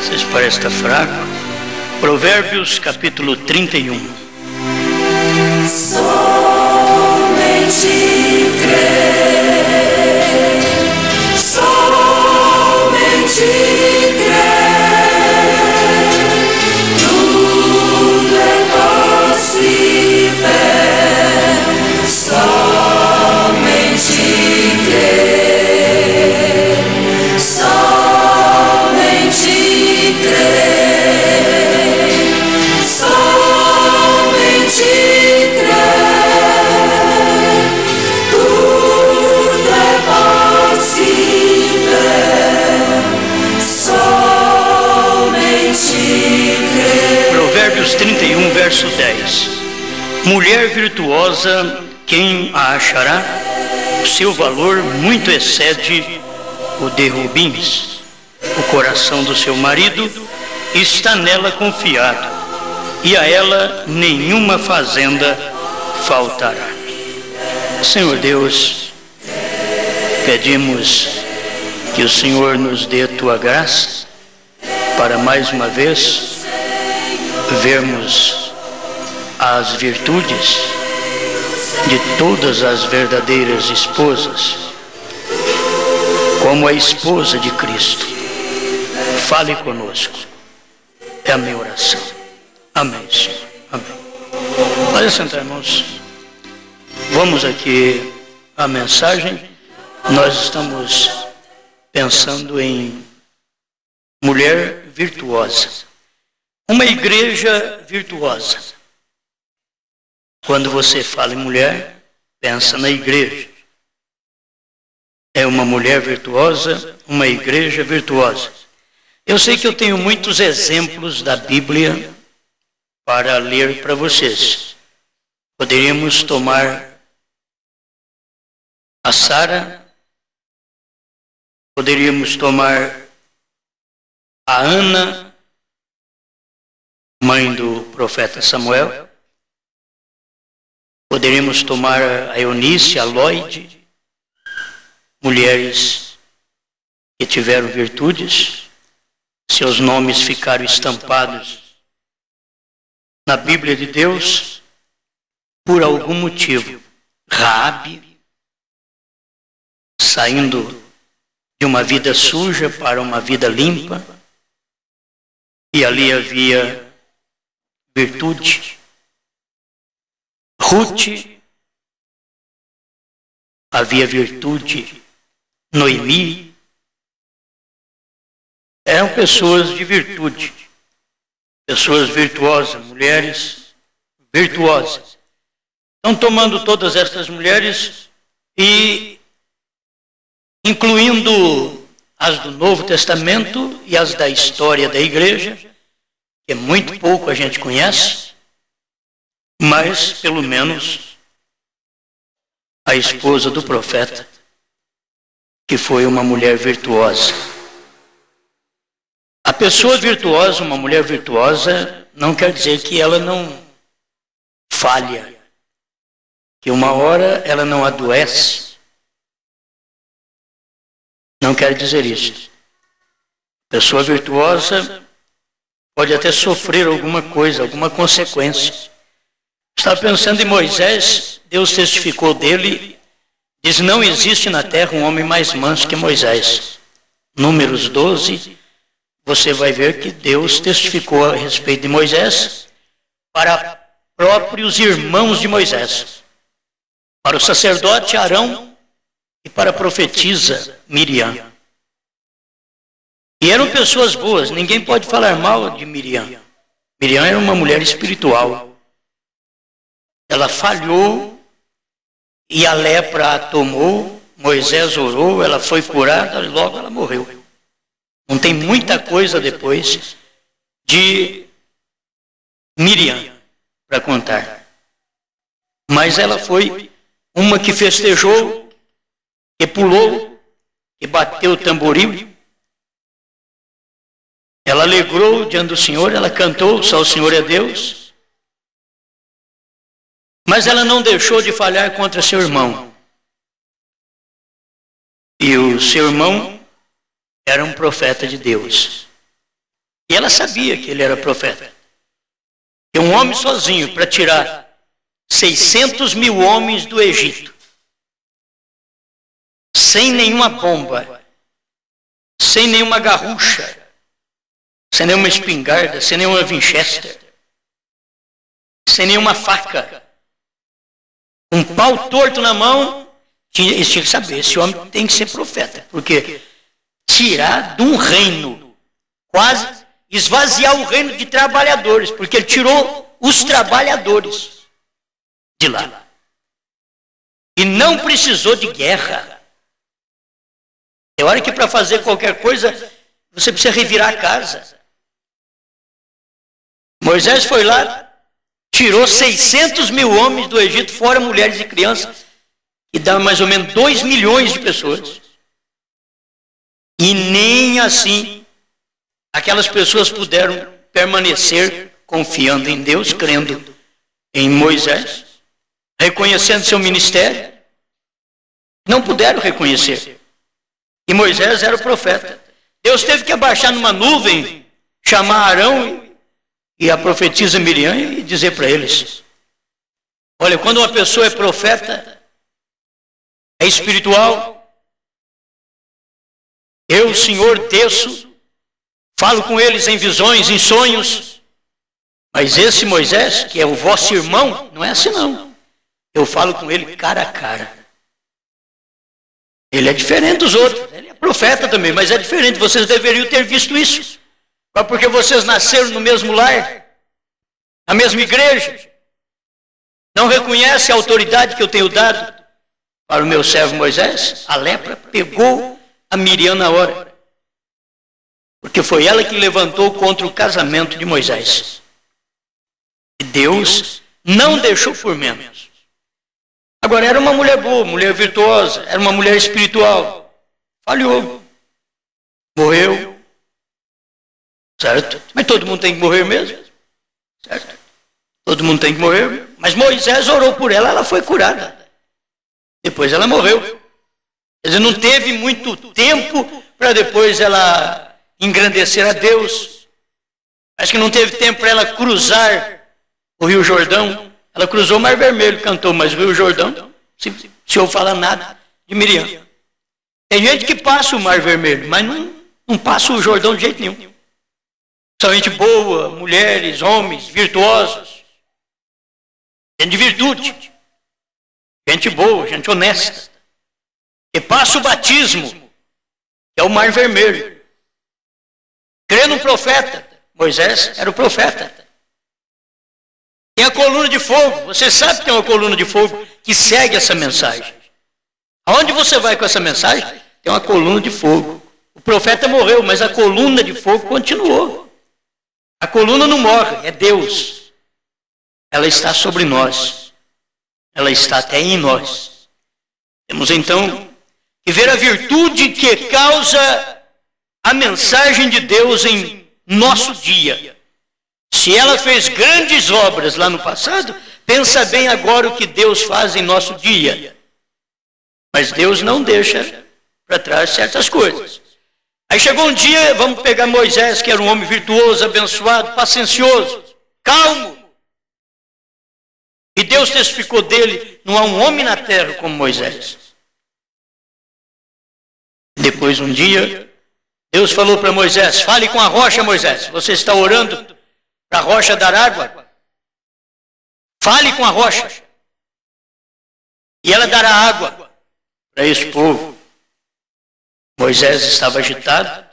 Vocês parecem estar fraco. Provérbios capítulo 31. Somente crer, somente crer, tudo é possível, somente crer, somente crer, somente Provérbios 31, verso 10. Mulher virtuosa, quem a achará? O seu valor muito excede o de rubins. O coração do seu marido está nela confiado, e a ela nenhuma fazenda faltará. Senhor Deus, pedimos que o Senhor nos dê a tua graça para mais uma vez vermos as virtudes de todas as verdadeiras esposas, como a esposa de Cristo. Fale conosco. É a minha oração. Amém, Senhor. Amém. Pode sentar, irmãos. Vamos aqui à mensagem. Nós estamos pensando em mulher virtuosa. Uma igreja virtuosa. Quando você fala em mulher, pensa na igreja. É uma mulher virtuosa, uma igreja virtuosa. Eu sei que eu tenho muitos exemplos da Bíblia para ler para vocês. Poderíamos tomar a Sara, poderíamos tomar a Ana, mãe do profeta Samuel, poderíamos tomar a Eunice, a Lloyd, mulheres que tiveram virtudes, seus nomes ficaram estampados na Bíblia de Deus por algum motivo. Raabe, saindo de uma vida suja para uma vida limpa, e ali havia virtude. Ruth, havia virtude. Noemi, eram pessoas de virtude, pessoas virtuosas, mulheres virtuosas. Então, tomando todas estas mulheres e incluindo as do Novo Testamento e as da história da igreja, que é muito pouco a gente conhece, mas pelo menos a esposa do profeta, que foi uma mulher virtuosa. A pessoa virtuosa, uma mulher virtuosa, não quer dizer que ela não falha, que uma hora ela não adoece. Não quer dizer isso. Pessoa virtuosa pode até sofrer alguma coisa, alguma consequência. Estava pensando em Moisés, Deus testificou dele, diz: não existe na terra um homem mais manso que Moisés. Números 12, você vai ver que Deus testificou a respeito de Moisés para próprios irmãos de Moisés, para o sacerdote Arão e para a profetisa Miriam. E eram pessoas boas, ninguém pode falar mal de Miriam. Miriam era uma mulher espiritual. Ela falhou e a lepra a tomou, Moisés orou, ela foi curada e logo ela morreu. Não tem muita coisa depois de Miriam para contar. Mas ela foi uma que festejou, que pulou, que bateu o tamboril. Ela alegrou diante do Senhor, ela cantou, só o Senhor é Deus. Mas ela não deixou de falhar contra seu irmão. E o seu irmão era um profeta de Deus. E ela sabia que ele era profeta. E um homem sozinho para tirar 600 mil homens do Egito, sem nenhuma bomba, sem nenhuma garrucha, sem nenhuma espingarda, sem nenhuma Winchester, sem nenhuma faca, um pau torto na mão, eles tinham que saber, esse homem tem que ser profeta, porque tirar de um reino, quase esvaziar o reino de trabalhadores, porque ele tirou os trabalhadores de lá. E não precisou de guerra. Tem hora que para fazer qualquer coisa, você precisa revirar a casa. Moisés foi lá, tirou 600 mil homens do Egito, fora mulheres e crianças, e dá mais ou menos 2 milhões de pessoas. E nem assim aquelas pessoas puderam permanecer confiando em Deus, crendo em Moisés, reconhecendo seu ministério. Não puderam reconhecer. E Moisés era o profeta. Deus teve que abaixar numa nuvem, chamar Arão e a profetisa Miriam e dizer para eles: olha, quando uma pessoa é profeta, é espiritual, eu, o Senhor, desço, falo com eles em visões, em sonhos, mas esse Moisés, que é o vosso irmão, não é assim não. Eu falo com ele cara a cara. Ele é diferente dos outros, ele é profeta também, mas é diferente, vocês deveriam ter visto isso. Mas porque vocês nasceram no mesmo lar, na mesma igreja, não reconhecem a autoridade que eu tenho dado para o meu servo Moisés? A lepra pegou a Miriam na hora, porque foi ela que levantou contra o casamento de Moisés. E Deus não deixou por menos. Agora, era uma mulher boa, mulher virtuosa, era uma mulher espiritual. Falhou. Morreu. Certo? Mas todo mundo tem que morrer mesmo. Certo? Todo mundo tem que morrer. Mas Moisés orou por ela, ela foi curada. Depois ela morreu. Quer dizer, não teve muito tempo para depois ela engrandecer a Deus. Acho que não teve tempo para ela cruzar o Rio Jordão. Ela cruzou o Mar Vermelho, cantou, mas o Rio Jordão, se eu falar nada de Miriam. Tem gente que passa o Mar Vermelho, mas não passa o Jordão de jeito nenhum. São gente boa, mulheres, homens, virtuosos. Gente de virtude. Gente boa, gente honesta. Que passa o batismo, que é o Mar Vermelho. Crê no profeta. Moisés era o profeta. Tem a coluna de fogo. Você sabe que tem uma coluna de fogo que segue essa mensagem. Aonde você vai com essa mensagem? Tem uma coluna de fogo. O profeta morreu, mas a coluna de fogo continuou. A coluna não morre, é Deus. Ela está sobre nós. Ela está até em nós. Temos então que ver a virtude que causa a mensagem de Deus em nosso dia. Se ela fez grandes obras lá no passado, pensa bem agora o que Deus faz em nosso dia. Mas Deus não deixa para trás certas coisas. Aí chegou um dia, vamos pegar Moisés, que era um homem virtuoso, abençoado, paciencioso, calmo. E Deus testificou dele, não há um homem na terra como Moisés. Depois um dia, Deus falou para Moisés: fale com a rocha, Moisés. Você está orando para a rocha dar água? Fale com a rocha. E ela dará água para esse povo. Moisés estava agitado,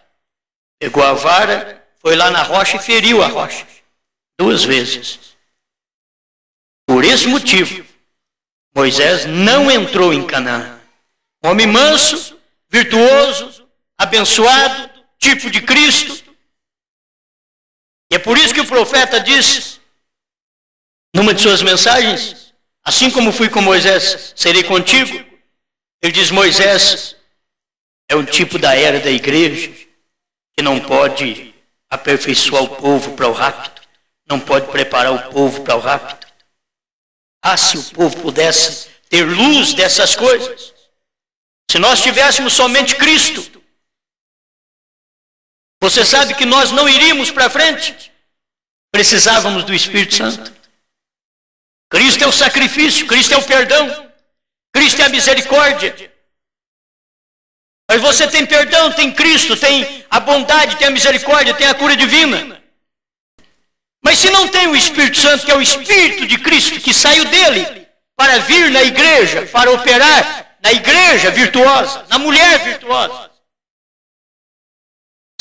pegou a vara, foi lá na rocha e feriu a rocha 2 vezes. Por esse motivo, Moisés não entrou em Canaã. Um homem manso, virtuoso, abençoado, tipo de Cristo. E é por isso que o profeta diz, numa de suas mensagens, assim como fui com Moisés, serei contigo. Ele diz: Moisés é um tipo da era da igreja, que não pode aperfeiçoar o povo para o rapto, não pode preparar o povo para o rapto. Ah, se o povo pudesse ter luz dessas coisas, se nós tivéssemos somente Cristo, Você sabe que nós não iríamos para frente? Precisávamos do Espírito Santo. Cristo é o sacrifício, Cristo é o perdão, Cristo é a misericórdia. Mas você tem perdão, tem Cristo, tem a bondade, tem a misericórdia, tem a cura divina. Mas se não tem o Espírito Santo, que é o Espírito de Cristo, que saiu dele para vir na igreja, para operar na igreja virtuosa, na mulher virtuosa.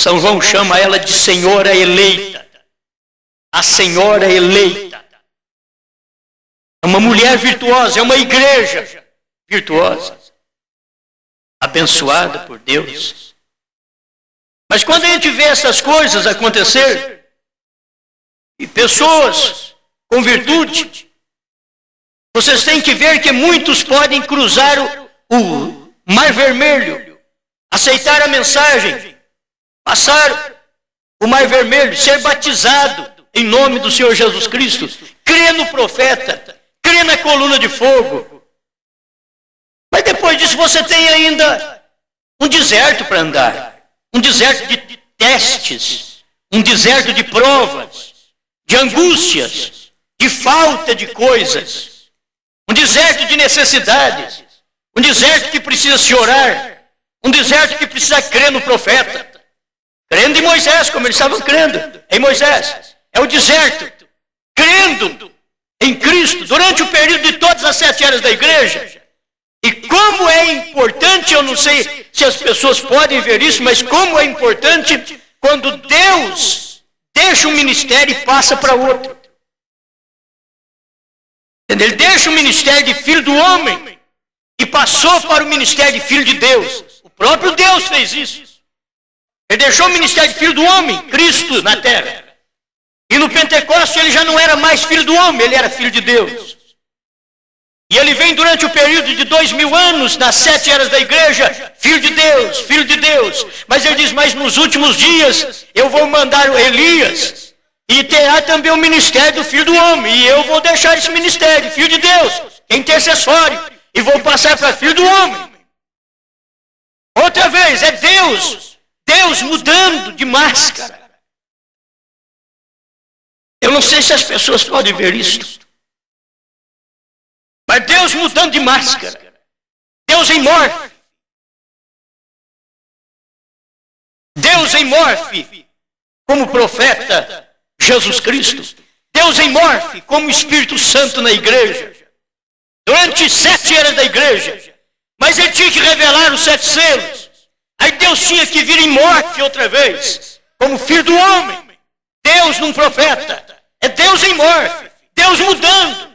São João chama ela de Senhora eleita. A Senhora eleita. É uma mulher virtuosa, é uma igreja virtuosa. Abençoada por Deus. Mas quando a gente vê essas coisas acontecer, e pessoas com virtude, vocês têm que ver que muitos podem cruzar o Mar Vermelho, aceitar a mensagem, passar o Mar Vermelho, ser batizado em nome do Senhor Jesus Cristo, crer no profeta, crer na coluna de fogo. Mas depois disso você tem ainda um deserto para andar, um deserto de testes, um deserto de provas, de angústias, de falta de coisas, um deserto de necessidades, um deserto que precisa se orar, um deserto que precisa crer no profeta, crendo em Moisés, como eles estavam crendo em Moisés. É o deserto, crendo em Cristo, durante o período de todas as 7 eras da igreja. E como é importante, eu não sei se as pessoas podem ver isso, mas como é importante quando Deus deixa um ministério e passa para outro. Ele deixa o ministério de filho do homem e passou para o ministério de filho de Deus. O próprio Deus fez isso. Ele deixou o ministério de filho do homem, Cristo, na terra. E no Pentecostes ele já não era mais filho do homem, ele era filho de Deus. E ele vem durante o período de 2000 anos, nas 7 eras da igreja, filho de Deus, filho de Deus. Mas ele diz, mas nos últimos dias eu vou mandar o Elias, e terá também o ministério do filho do homem. E eu vou deixar esse ministério, filho de Deus, que é intercessório, e vou passar para filho do homem. Outra vez, é Deus mudando de máscara. Eu não sei se as pessoas podem ver isso. Mas Deus mudando de máscara. Deus em morfe. Deus em morfe como profeta Jesus Cristo. Deus em morfe como Espírito Santo na igreja. Durante 7 eras da igreja. Mas ele tinha que revelar os 7 selos. Aí Deus tinha que vir em morfe outra vez. Como filho do homem. Deus num profeta. É Deus em morfe. Deus mudando.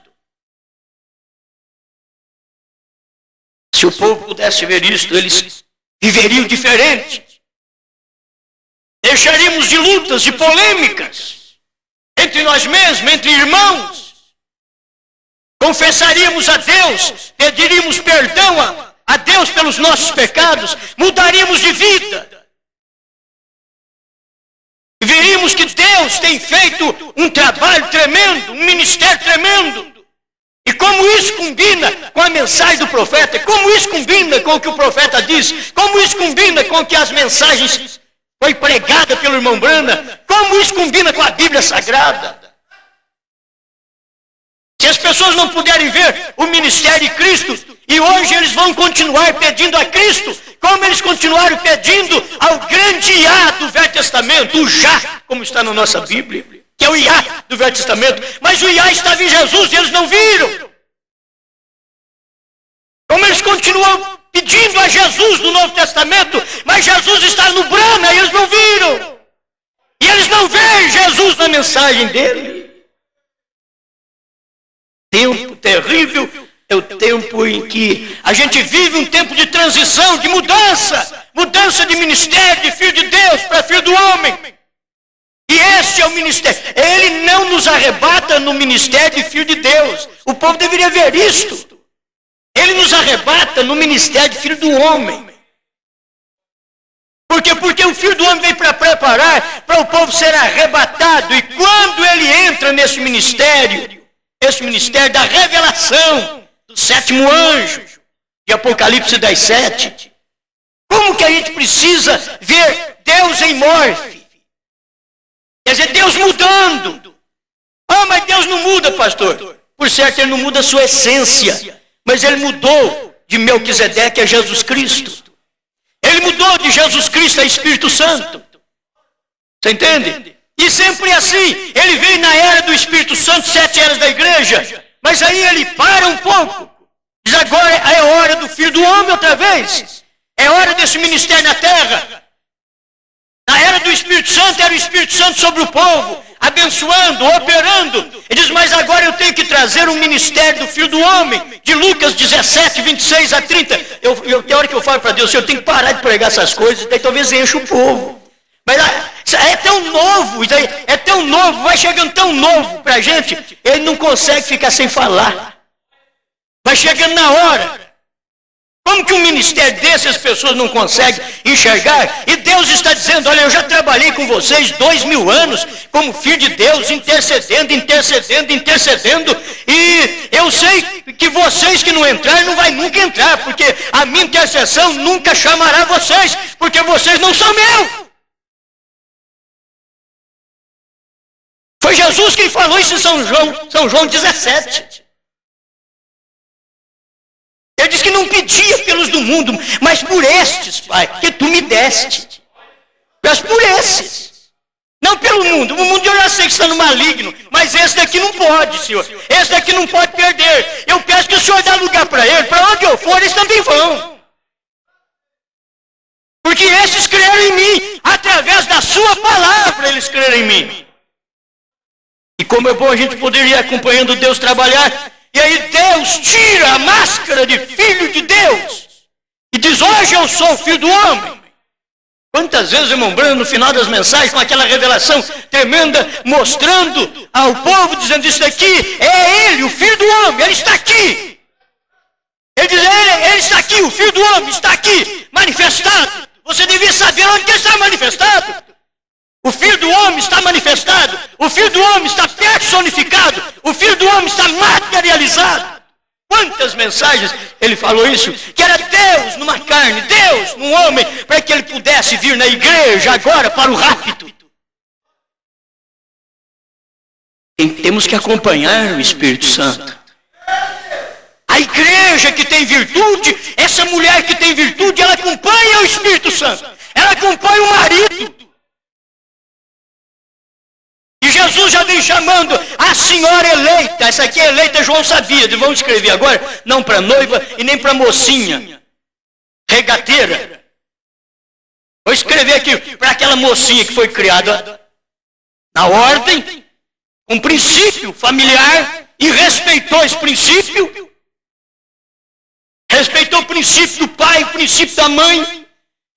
Se o povo pudesse ver isto, eles viveriam diferente. Deixaríamos de lutas, de polêmicas entre nós mesmos, entre irmãos. Confessaríamos a Deus, pediríamos perdão a Deus pelos nossos pecados, mudaríamos de vida. E veríamos que Deus tem feito um trabalho tremendo, um ministério tremendo. E como isso combina com a mensagem do profeta, como isso combina com o que o profeta diz, como isso combina com o que as mensagens foi pregada pelo irmão Brana, como isso combina com a Bíblia Sagrada. Se as pessoas não puderem ver o ministério de Cristo, e hoje eles vão continuar pedindo a Cristo, como eles continuaram pedindo ao grande Iá do Velho Testamento, o Já, como está na nossa Bíblia. Que é o Iá do Velho Testamento, mas o Iá estava em Jesus e eles não viram. Como eles continuam pedindo a Jesus no Novo Testamento, mas Jesus está no Brana e eles não viram. E eles não veem Jesus na mensagem dele. Tempo terrível é o tempo em que a gente vive um tempo de transição, de mudança de ministério, de filho de Deus para filho do homem. E este é o ministério. Ele não nos arrebata no ministério de filho de Deus. O povo deveria ver isto. Ele nos arrebata no ministério de filho do homem. Por quê? Porque o filho do homem veio para preparar para o povo ser arrebatado. E quando ele entra nesse ministério da revelação do 7º anjo, de Apocalipse 10:7, como que a gente precisa ver Deus em morfe? Quer dizer, Deus mudando. Ah, mas Deus não muda, pastor. Por certo, Ele não muda a sua essência. Mas Ele mudou de Melquisedeque a Jesus Cristo. Ele mudou de Jesus Cristo a Espírito Santo. Você entende? E sempre assim. Ele veio na era do Espírito Santo, 7 eras da igreja. Mas aí Ele para um pouco. Diz, agora é hora do Filho do Homem outra vez. É hora desse ministério na terra. Na era do Espírito Santo, era o Espírito Santo sobre o povo, abençoando, operando. Ele diz, mas agora eu tenho que trazer um ministério do Filho do Homem, de Lucas 17, 26 a 30. Tem hora que eu falo para Deus, eu tenho que parar de pregar essas coisas, daí talvez enche o povo. Mas é tão novo, é tão novo, vai chegando tão novo para a gente, ele não consegue ficar sem falar. Vai chegando na hora. Como que um ministério desse as pessoas não conseguem enxergar? E Deus está dizendo, olha, eu já trabalhei com vocês 2000 anos, como filho de Deus, intercedendo, e eu sei que vocês que não entrarem, não vai nunca entrar, porque a minha intercessão nunca chamará vocês, porque vocês não são meus. Foi Jesus quem falou isso em São João 17. Ele disse que não pedia pelos do mundo, mas por estes, Pai, que tu me deste. Mas por esses. Não pelo mundo. O mundo eu já sei que está no maligno, mas esse daqui não pode, Senhor. Esse daqui não pode perder. Eu peço que o Senhor dê lugar para ele. Para onde eu for, eles também vão. Porque esses creram em mim. Através da sua palavra, eles creram em mim. E como é bom a gente poder ir acompanhando Deus trabalhar. E aí Deus tira a máscara de filho de Deus e diz, hoje eu sou o Filho do Homem. Quantas vezes, irmão Brando, no final das mensagens, com aquela revelação tremenda, mostrando ao povo, dizendo, isso daqui é Ele, o Filho do Homem, Ele está aqui. Ele diz, ele está aqui, o Filho do Homem está aqui, manifestado. Você devia saber onde ele está manifestado. O Filho do Homem está manifestado. O Filho do Homem está personificado. O Filho do Homem está materializado. Quantas mensagens ele falou isso? Que era Deus numa carne, Deus num homem, para que ele pudesse vir na igreja agora para o rapto. Temos que acompanhar o Espírito Santo. A igreja que tem virtude, essa mulher que tem virtude, ela acompanha o Espírito Santo. Ela acompanha o marido. E Jesus já vem chamando a senhora eleita. Essa aqui é eleita, João sabia. Vamos escrever agora, não para noiva e nem para mocinha regateira. Vou escrever aqui para aquela mocinha que foi criada na ordem, um princípio familiar, e respeitou esse princípio. Respeitou o princípio do pai, o princípio da mãe.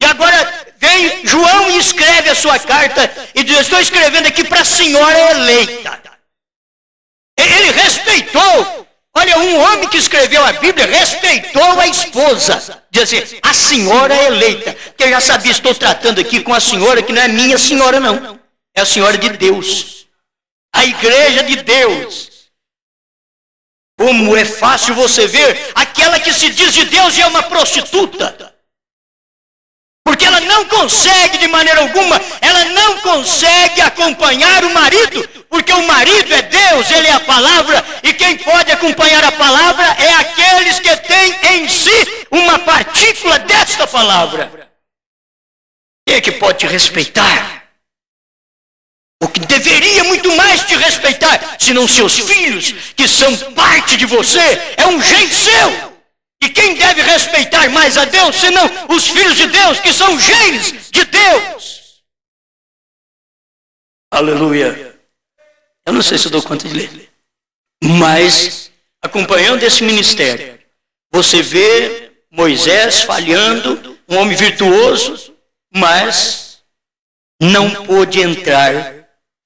E agora vem João e escreve a sua carta e diz, estou escrevendo aqui para a senhora eleita. Ele respeitou. Olha, um homem que escreveu a Bíblia respeitou a esposa. Diz assim, a senhora eleita. Porque eu já sabia, estou tratando aqui com a senhora que não é minha senhora não. É a senhora de Deus. A igreja de Deus. Como é fácil você ver aquela que se diz de Deus e é uma prostituta. Porque ela não consegue de maneira alguma, ela não consegue acompanhar o marido, porque o marido é Deus, ele é a palavra, e quem pode acompanhar a palavra é aqueles que têm em si uma partícula desta palavra. Quem é que pode te respeitar? O que deveria muito mais te respeitar, senão seus filhos, que são parte de você, é um gene seu. E quem deve respeitar mais a Deus, senão os filhos de Deus, que são genes de Deus? Aleluia. Eu não sei se eu dou conta de ler. Mas, acompanhando esse ministério, você vê Moisés falhando, um homem virtuoso, mas não pôde entrar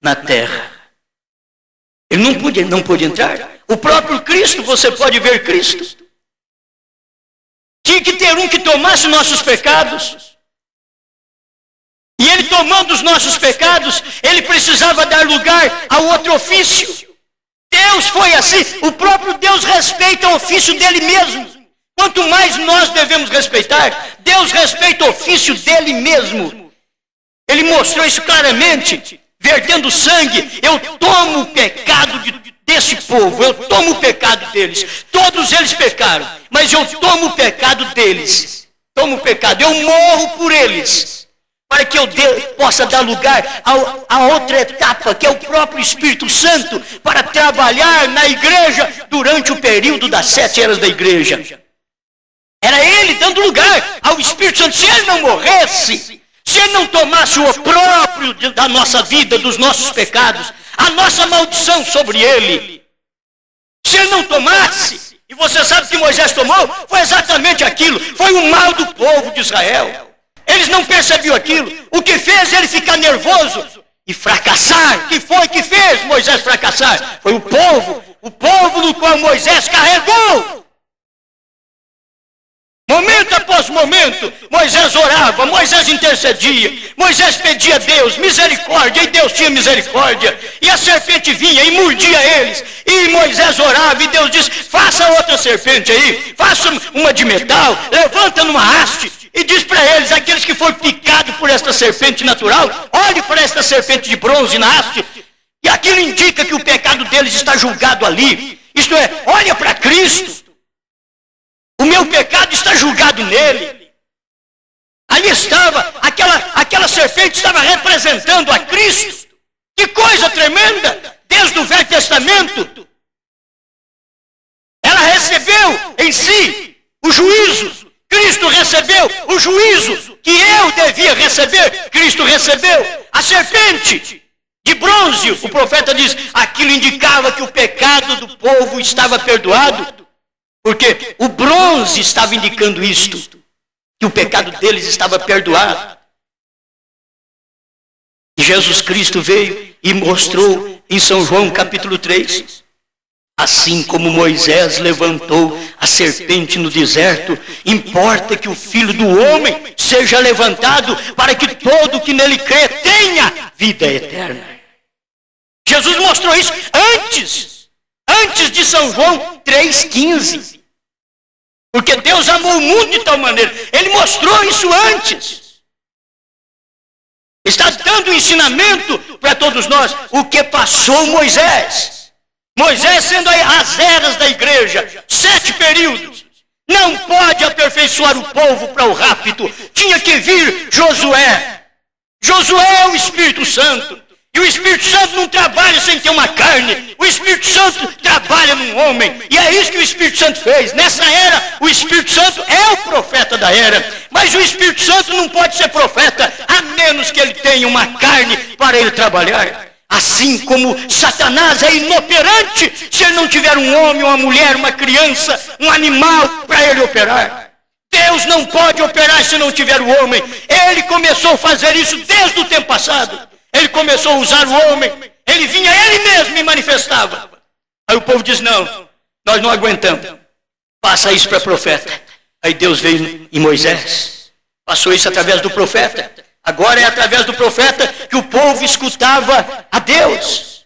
na terra. Ele não pôde entrar. O próprio Cristo, você pode ver Cristo. Tinha que ter um que tomasse nossos pecados. E ele tomando os nossos pecados, ele precisava dar lugar a outro ofício. Deus foi assim. O próprio Deus respeita o ofício dele mesmo. Quanto mais nós devemos respeitar, Deus respeita o ofício dele mesmo. Ele mostrou isso claramente. vertendo sangue, eu tomo o pecado desse povo, eu tomo o pecado deles. Todos eles pecaram, mas eu tomo o pecado deles. Tomo o pecado, eu morro por eles, para que eu possa dar lugar a outra etapa, que é o próprio Espírito Santo, para trabalhar na igreja durante o período das 7 eras da igreja. Era ele dando lugar ao Espírito Santo. Se ele não morresse, se ele não tomasse o próprio da nossa vida, dos nossos pecados, a nossa maldição sobre ele, se ele não tomasse, e você sabe que Moisés tomou, foi exatamente aquilo, foi o mal do povo de Israel. Eles não percebiam aquilo. O que fez ele ficar nervoso e fracassar? O que foi que fez Moisés fracassar? Foi o povo no qual Moisés carregou. Momento após momento, Moisés orava, Moisés intercedia, Moisés pedia a Deus misericórdia, e Deus tinha misericórdia, e a serpente vinha e mordia eles, e Moisés orava, e Deus disse, faça outra serpente aí, faça uma de metal, levanta numa haste, e diz para eles, aqueles que foram picados por esta serpente natural, olhe para esta serpente de bronze na haste, e aquilo indica que o pecado deles está julgado ali, isto é, olha para Cristo. O meu pecado está julgado nele. Ali estava, aquela serpente estava representando a Cristo. Que coisa tremenda! Desde o Velho Testamento, ela recebeu em si o juízo. Cristo recebeu o juízo que eu devia receber. Cristo recebeu. A serpente de bronze, o profeta diz, aquilo indicava que o pecado do povo estava perdoado. Porque o bronze estava indicando isto, que o pecado deles estava perdoado. E Jesus Cristo veio e mostrou em São João capítulo 3, assim como Moisés levantou a serpente no deserto, importa que o Filho do Homem seja levantado para que todo que nele crê tenha vida eterna. Jesus mostrou isso antes de São João 3,15. Porque Deus amou o mundo de tal maneira. Ele mostrou isso antes. Está dando um ensinamento para todos nós. O que passou Moisés. Moisés sendo as eras da igreja. 7 períodos. Não pode aperfeiçoar o povo para o rapto. Tinha que vir Josué. Josué é o Espírito Santo. E o Espírito Santo não trabalha sem ter uma carne. O Espírito Santo trabalha num homem. E é isso que o Espírito Santo fez. Nessa era, o Espírito Santo é o profeta da era. Mas o Espírito Santo não pode ser profeta a menos que ele tenha uma carne para ele trabalhar. Assim como Satanás é inoperante se ele não tiver um homem, uma mulher, uma criança, um animal para ele operar. Deus não pode operar se não tiver o homem. Ele começou a fazer isso desde o tempo passado. Ele começou a usar o homem, ele vinha ele mesmo e manifestava. Aí o povo diz, não, nós não aguentamos, passa isso para profeta. Aí Deus veio em Moisés, passou isso através do profeta. Agora é através do profeta que o povo escutava a Deus.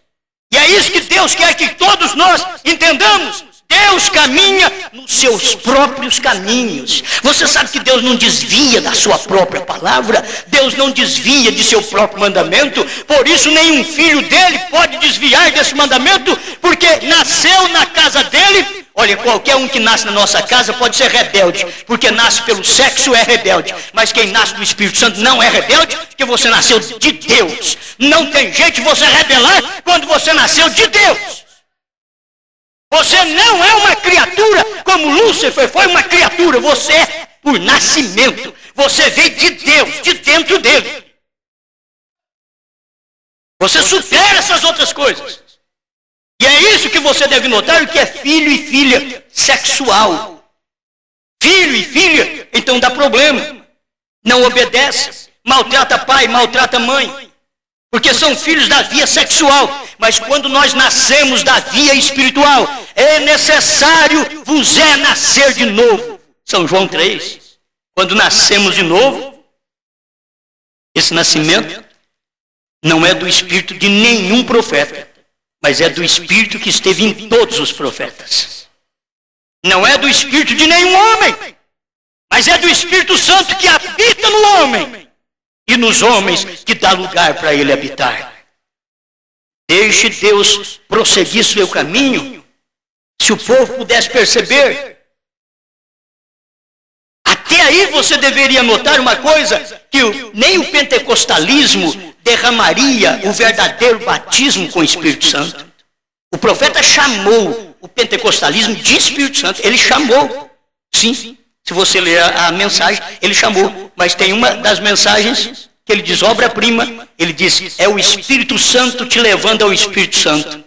E é isso que Deus quer que todos nós entendamos. Deus caminha nos seus próprios caminhos. Você sabe que Deus não desvia da sua própria palavra. Deus não desvia de seu próprio mandamento. Por isso nenhum filho dele pode desviar desse mandamento, porque nasceu na casa dele. Olha, qualquer um que nasce na nossa casa pode ser rebelde, porque nasce pelo sexo é rebelde. Mas quem nasce do Espírito Santo não é rebelde, porque você nasceu de Deus. Não tem jeito de você rebelar quando você nasceu de Deus. Você não é uma criatura como Lúcifer foi uma criatura. Você é por nascimento. Você veio de Deus, de dentro dele. Você supera essas outras coisas. E é isso que você deve notar, o que é filho e filha sexual. Filho e filha, então dá problema. Não obedece, maltrata pai, maltrata mãe. Porque são filhos da via sexual. Mas quando nós nascemos da via espiritual, é necessário vos é nascer de novo. São João 3. Quando nascemos de novo, esse nascimento não é do espírito de nenhum profeta, mas é do espírito que esteve em todos os profetas. Não é do espírito de nenhum homem, mas é do Espírito Santo que habita no homem. E nos homens que dá lugar para ele habitar. Deixe Deus prosseguir seu caminho. Se o povo pudesse perceber, até aí você deveria notar uma coisa, que nem o pentecostalismo derramaria o verdadeiro batismo com o Espírito Santo. O profeta chamou o pentecostalismo de Espírito Santo. Ele chamou, sim. Se você ler a mensagem, ele chamou. Mas tem uma das mensagens que ele diz, obra-prima, ele diz, é o Espírito Santo te levando ao Espírito Santo.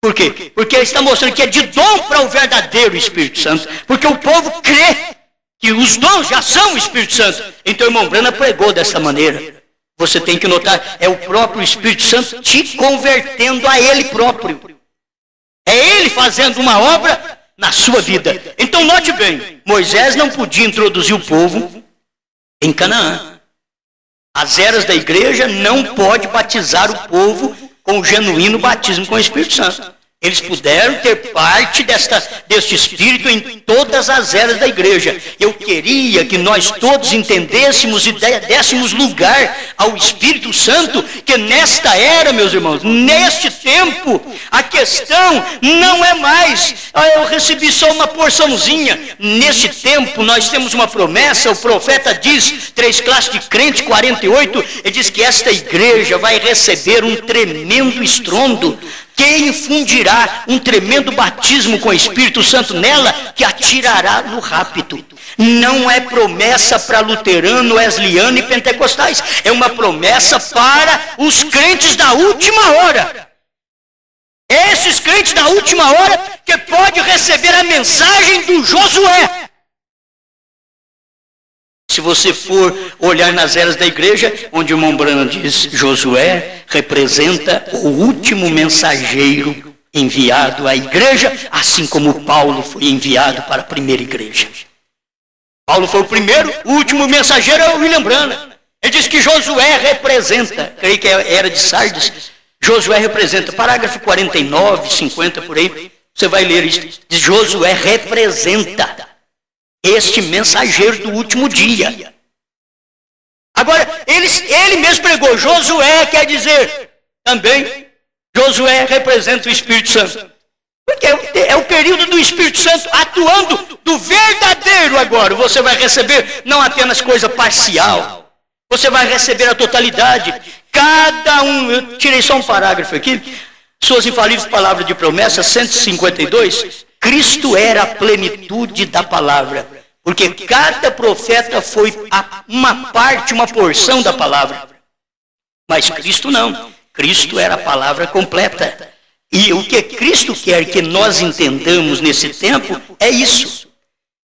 Por quê? Porque ele está mostrando que é de dom para o verdadeiro Espírito Santo. Porque o povo crê que os dons já são o Espírito Santo. Então o irmão Branham pregou dessa maneira. Você tem que notar, é o próprio Espírito Santo te convertendo a Ele próprio. É Ele fazendo uma obra na sua vida. Então note bem, Moisés não podia introduzir o povo em Canaã. As eras da igreja não pode batizar o povo com o genuíno batismo com o Espírito Santo. Eles puderam ter parte deste Espírito em todas as eras da igreja. Eu queria que nós todos entendêssemos e dessemos lugar ao Espírito Santo, que nesta era, meus irmãos, neste tempo, a questão não é mais, eu recebi só uma porçãozinha. Neste tempo, nós temos uma promessa, o profeta diz, 3 classes de crente, 48, ele diz que esta igreja vai receber um tremendo estrondo, que infundirá um tremendo batismo com o Espírito Santo nela, que atirará no rapto. Não é promessa para luterano, wesleyano e pentecostais. É uma promessa para os crentes da última hora. Esses crentes da última hora que pode receber a mensagem do Josué. Se você for olhar nas eras da igreja, onde o irmão Branham diz, Josué representa o último mensageiro enviado à igreja, assim como Paulo foi enviado para a primeira igreja. Paulo foi o primeiro, o último mensageiro é o William Branham. Ele diz que Josué representa, creio que é a era de Sardes, Josué representa, parágrafo 49, 50 por aí, você vai ler isso, diz Josué representa este mensageiro do último dia. Agora, ele mesmo pregou, Josué quer dizer, também, Josué representa o Espírito Santo. Porque é o período do Espírito Santo atuando do verdadeiro agora. Você vai receber não apenas coisa parcial, você vai receber a totalidade. Cada um, eu tirei só um parágrafo aqui, suas infalíveis palavras de promessa, 152, Cristo era a plenitude da palavra, porque cada profeta foi uma parte, uma porção da palavra. Mas Cristo não. Cristo era a palavra completa. E o que Cristo quer que nós entendamos nesse tempo é isso.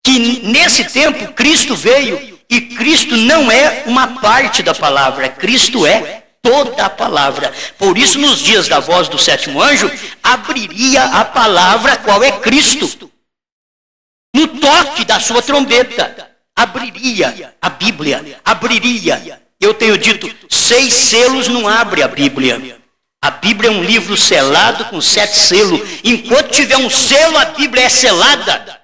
Que nesse tempo Cristo veio e Cristo não é uma parte da palavra. Cristo é toda a palavra. Por isso, nos dias da voz do sétimo anjo, abriria a palavra, qual é Cristo. No toque da sua trombeta, abriria a Bíblia, abriria. Eu tenho dito, 6 selos não abre a Bíblia. A Bíblia é um livro selado com 7 selos. Enquanto tiver um selo, a Bíblia é selada.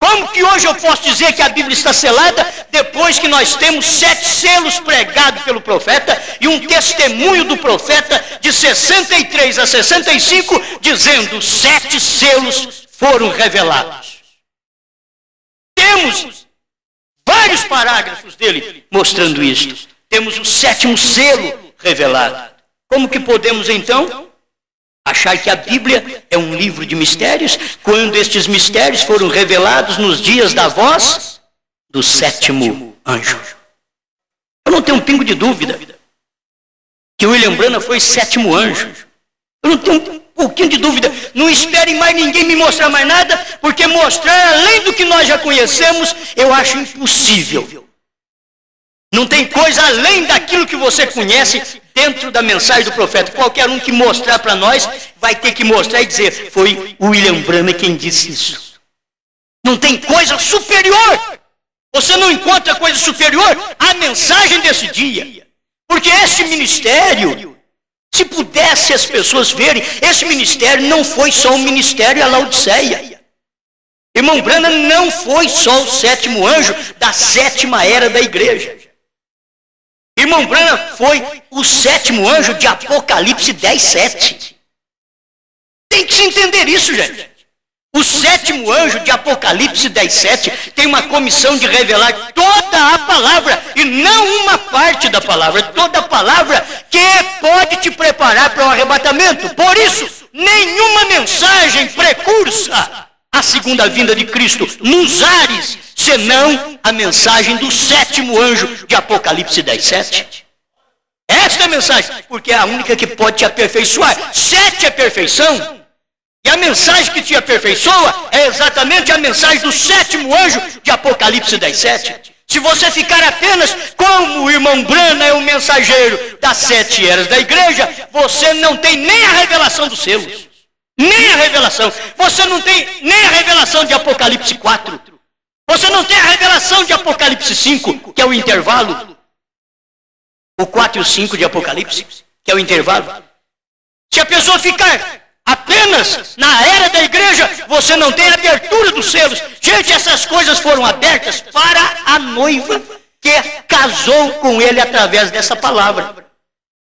Como que hoje eu posso dizer que a Bíblia está selada depois que nós temos 7 selos pregados pelo profeta e um testemunho do profeta de 63 a 65 dizendo 7 selos foram revelados. Temos vários parágrafos dele mostrando isto. Temos o 7º selo revelado. Como que podemos então achar que a Bíblia é um livro de mistérios, quando estes mistérios foram revelados nos dias da voz do sétimo anjo? Eu não tenho um pingo de dúvida que William Branham foi 7º anjo. Eu não tenho um pouquinho de dúvida. Não esperem mais ninguém me mostrar mais nada, porque mostrar além do que nós já conhecemos, eu acho impossível. Não tem coisa além daquilo que você conhece dentro da mensagem do profeta. Qualquer um que mostrar para nós vai ter que mostrar e dizer, foi o William Branham quem disse isso. Não tem coisa superior. Você não encontra coisa superior à mensagem desse dia. Porque este ministério, se pudesse as pessoas verem, esse ministério não foi só um ministério à Laodiceia. Irmão Branham não foi só o 7º anjo da 7ª era da igreja. Irmão Branham foi o 7º anjo de Apocalipse 10:7. Tem que se entender isso, gente. O 7º anjo de Apocalipse 10:7 tem uma comissão de revelar toda a palavra, e não uma parte da palavra, toda a palavra que pode te preparar para o arrebatamento. Por isso, nenhuma mensagem precursa a segunda vinda de Cristo nos ares, senão a mensagem do 7º anjo de Apocalipse 10:7. Esta é a mensagem, porque é a única que pode te aperfeiçoar. 7 é perfeição. E a mensagem que te aperfeiçoa é exatamente a mensagem do 7º anjo de Apocalipse 10:7. Se você ficar apenas como o irmão Branham é o mensageiro das 7 eras da igreja, você não tem nem a revelação dos selos. Nem a revelação. Você não tem nem a revelação de Apocalipse 4. Você não tem a revelação de Apocalipse 5, que é o intervalo. O 4 e o 5 de Apocalipse, que é o intervalo. Se a pessoa ficar apenas na era da igreja, você não tem a abertura dos selos. Gente, essas coisas foram abertas para a noiva que casou com ele através dessa palavra.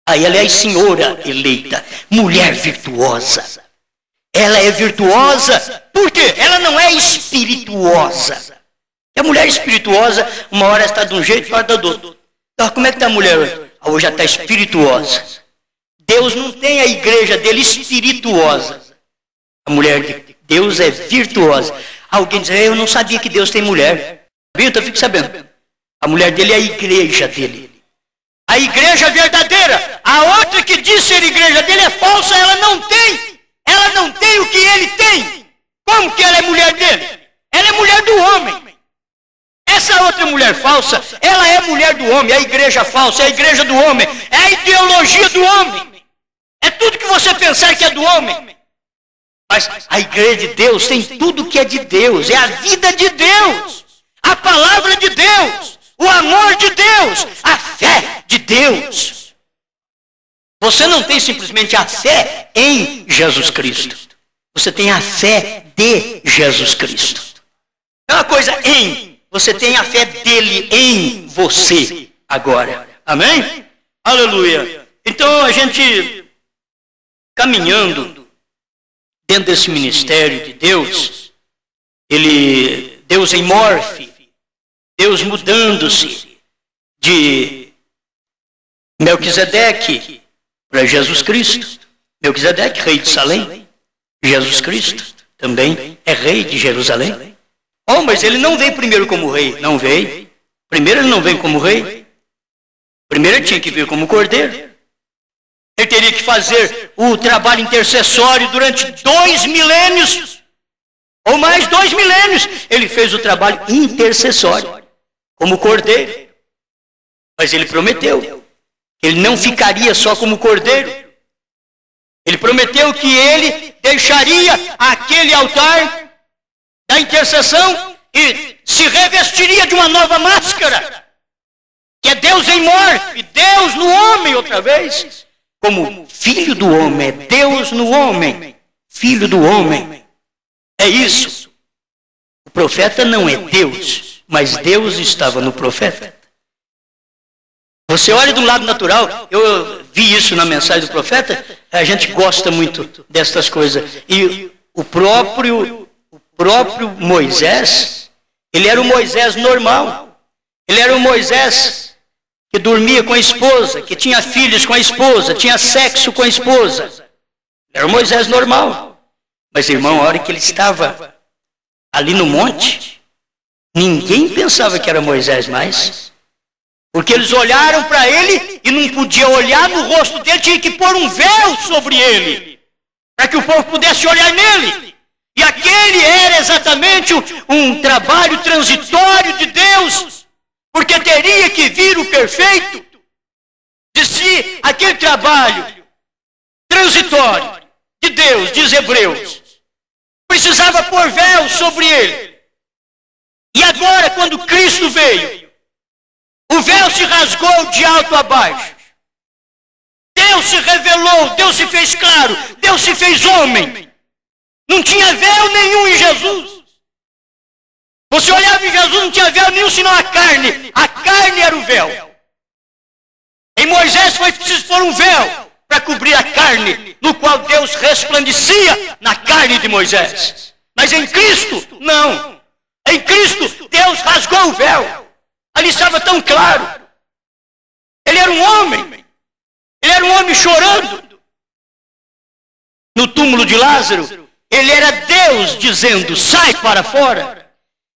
Aí ela é a senhora eleita, mulher virtuosa. Ela é virtuosa, por quê? Ela não é espirituosa. E a mulher espirituosa, uma hora está de um jeito, outra está do outro. Então, como é que está a mulher hoje? Hoje já está espirituosa. Deus não tem a igreja dele espirituosa. A mulher de Deus é virtuosa. Alguém diz, eu não sabia que Deus tem mulher. Sabia? Então fique sabendo. A mulher dele é a igreja dele. A igreja verdadeira. A outra que diz ser igreja dele é falsa, ela não tem. Ela não tem o que ele tem. Como que ela é mulher dele? Ela é mulher do homem. Essa outra mulher falsa, ela é mulher do homem. A igreja falsa é a igreja do homem. É a ideologia do homem. É tudo que você pensar que é do homem. Mas a igreja de Deus tem tudo que é de Deus. É a vida de Deus. A palavra de Deus. O amor de Deus. A fé de Deus. Você não tem simplesmente a fé em Jesus Cristo. Você tem a fé de Jesus Cristo. É uma coisa em. Você tem a fé dele em você agora. Amém? Aleluia. Então a gente, caminhando dentro desse ministério de Deus, Deus em morfe, Deus mudando-se de Melquisedeque para Jesus Cristo. Melquisedeque, rei de Salém. Jesus Cristo também é rei de Jerusalém. Oh, mas ele não veio primeiro como rei. Não veio. Primeiro ele não veio como rei. Primeiro ele tinha que vir como cordeiro. Ele teria que fazer o trabalho intercessório durante 2 milênios. Ou mais 2 milênios. Ele fez o trabalho intercessório como cordeiro. Mas ele prometeu que ele não ficaria só como cordeiro. Ele prometeu que ele deixaria aquele altar da intercessão e se revestiria de uma nova máscara, que é Deus em morte, Deus no homem outra vez, como filho do homem, é Deus no homem, filho do homem. É isso. O profeta não é Deus, mas Deus estava no profeta. Você olha do lado natural, eu vi isso na mensagem do profeta, a gente gosta muito destas coisas. E o próprio Moisés, ele era o Moisés normal. Ele era o Moisés que dormia com a esposa, que tinha filhos com a esposa, tinha sexo com a esposa. Ele era o Moisés normal. Mas, irmão, a hora que ele estava ali no monte, ninguém pensava que era Moisés mais. Porque eles olharam para ele e não podia olhar no rosto dele, tinha que pôr um véu sobre ele, para que o povo pudesse olhar nele. E aquele era exatamente um trabalho transitório de Deus, porque teria que vir o perfeito. De si, aquele trabalho transitório de Deus, diz Hebreus, precisava pôr véu sobre ele. E agora, quando Cristo veio, o véu se rasgou de alto a baixo. Deus se revelou, Deus se fez claro, Deus se fez homem. Não tinha véu nenhum em Jesus. Você olhava em Jesus, não tinha véu nenhum, senão a carne. A carne era o véu. Em Moisés foi preciso pôr um véu para cobrir a carne, no qual Deus resplandecia na carne de Moisés. Mas em Cristo, não. Em Cristo, Deus rasgou o véu. Ali estava tão claro. Ele era um homem. Ele era um homem chorando. No túmulo de Lázaro, ele era Deus dizendo, sai para fora.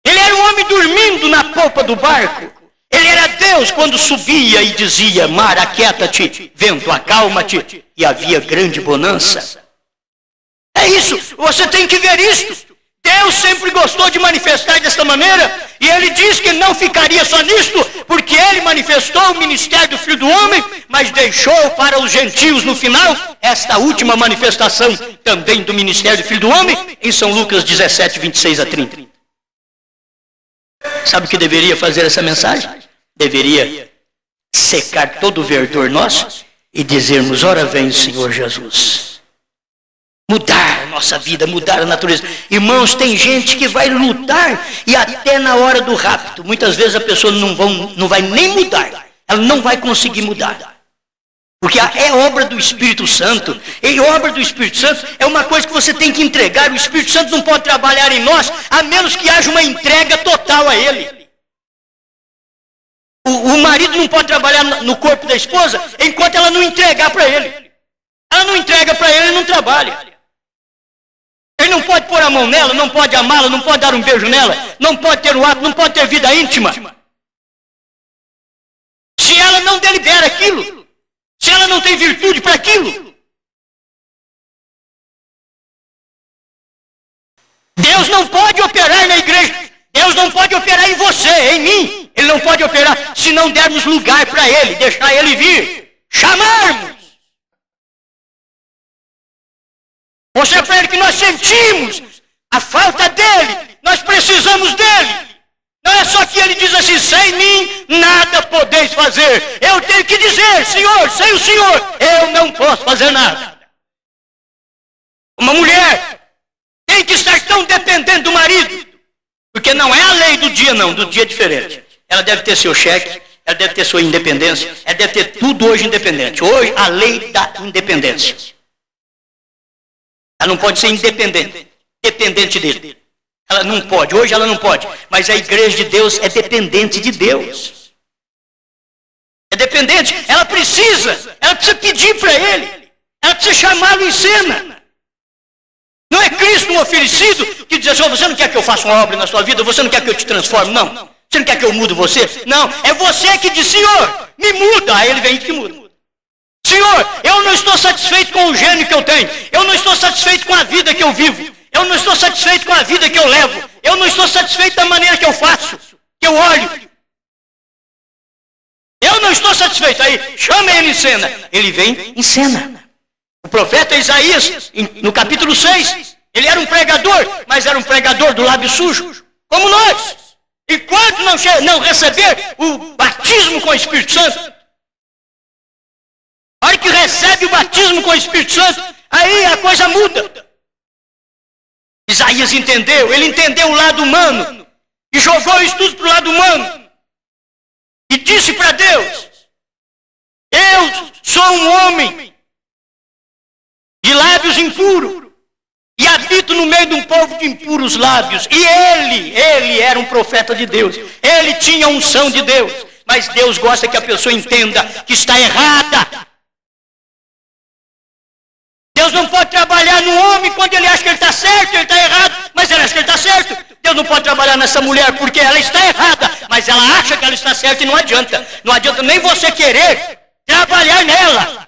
Ele era um homem dormindo na polpa do barco. Ele era Deus quando subia e dizia, mar, aquieta-te, vento, acalma-te. E havia grande bonança. É isso, você tem que ver isto. Deus sempre gostou de manifestar desta maneira, e ele diz que não ficaria só nisto, porque ele manifestou o ministério do Filho do Homem, mas deixou para os gentios no final esta última manifestação também do ministério do Filho do Homem, em São Lucas 17, 26 a 30. Sabe o que deveria fazer essa mensagem? Deveria secar todo o verdor nosso e dizermos, ora vem, Senhor Jesus. Mudar a nossa vida, mudar a natureza. Irmãos, tem gente que vai lutar e até na hora do rapto, muitas vezes a pessoa não vai nem mudar. Ela não vai conseguir mudar. Porque é obra do Espírito Santo. E obra do Espírito Santo é uma coisa que você tem que entregar. O Espírito Santo não pode trabalhar em nós, a menos que haja uma entrega total a Ele. O marido não pode trabalhar no corpo da esposa enquanto ela não entregar para ele. Ela não entrega para ele, ele não trabalha. Ele não pode pôr a mão nela, não pode amá-la, não pode dar um beijo nela, não pode ter um ato, não pode ter vida íntima. Se ela não delibera aquilo, se ela não tem virtude para aquilo. Deus não pode operar na igreja, Deus não pode operar em você, em mim. Ele não pode operar se não dermos lugar para Ele, deixar Ele vir, chamarmos. Mostrar para Ele que nós sentimos a falta dEle, nós precisamos dEle. Não é só que Ele diz assim, sem mim nada podeis fazer. Eu tenho que dizer, Senhor, sem o Senhor, eu não posso fazer nada. Uma mulher tem que estar tão dependente do marido, porque não é a lei do dia não, do dia é diferente. Ela deve ter seu cheque, ela deve ter sua independência, ela deve ter tudo hoje independente. Hoje, a lei da independência. Ela não pode ser independente, dependente dele. Ela não pode, hoje ela não pode. Mas a igreja de Deus é dependente de Deus. É dependente, ela precisa pedir para Ele. Ela precisa chamá-lo em cena. Não é Cristo um oferecido que diz assim, você não quer que eu faça uma obra na sua vida? Você não quer que eu te transforme? Não. Você não quer que eu mude você? Não. É você que diz, Senhor, me muda. Aí Ele vem e te muda. Senhor, eu não estou satisfeito com o gênio que eu tenho. Eu não estou satisfeito com a vida que eu vivo. Eu não estou satisfeito com a vida que eu levo. Eu não estou satisfeito da maneira que eu faço, que eu olho. Eu não estou satisfeito. Aí, chama Ele em cena. Ele vem em cena. O profeta Isaías, no capítulo 6, ele era um pregador, mas era um pregador do lábio sujo, como nós. Enquanto não receber o batismo com o Espírito Santo, a hora que recebe o batismo com o Espírito Santo, aí a coisa muda. Isaías entendeu, ele entendeu o lado humano, e jogou isso tudo para o lado humano, e disse para Deus, eu sou um homem de lábios impuros, e habito no meio de um povo de impuros lábios. E ele era um profeta de Deus. Ele tinha unção de Deus. Mas Deus gosta que a pessoa entenda que está errada. Deus não pode trabalhar no homem quando ele acha que ele está certo, ele está errado, mas ele acha que ele está certo. Deus não pode trabalhar nessa mulher porque ela está errada, mas ela acha que ela está certa e não adianta. Não adianta nem você querer trabalhar nela.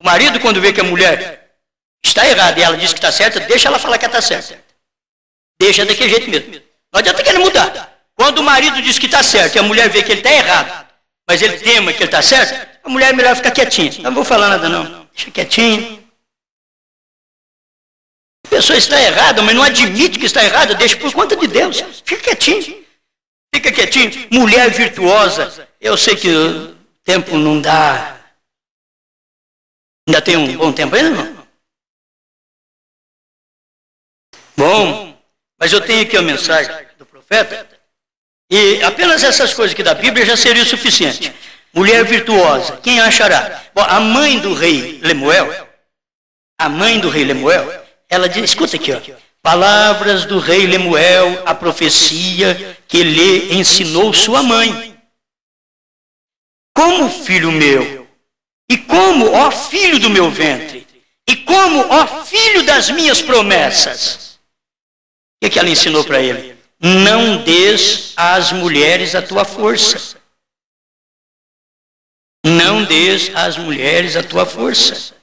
O marido, quando vê que a mulher está errada e ela diz que está certa, deixa ela falar que ela está certa. Deixa daquele jeito mesmo. Não adianta que ele mudar. Quando o marido diz que está certo e a mulher vê que ele está errado, mas ele tema que ele está certo, a mulher é melhor ficar quietinha. Não vou falar nada não. Deixa quietinho. A pessoa está errada, mas não admite que está errada, deixa por conta de Deus. Fica quietinho. Fica quietinho. Mulher virtuosa. Eu sei que o tempo não dá. Ainda tem um bom tempo ainda, não? Bom, mas eu tenho aqui a mensagem do profeta, e apenas essas coisas aqui da Bíblia já seria o suficiente. mulher virtuosa, quem achará? Bom, a mãe do rei Lemuel, ela diz, escuta aqui, ó, palavras do rei Lemuel, a profecia que lhe ensinou sua mãe. Como filho meu, e como, ó filho do meu ventre, e como, ó filho das minhas promessas. O que ela ensinou para ele? Não des às mulheres a tua força. Não des às mulheres a tua força,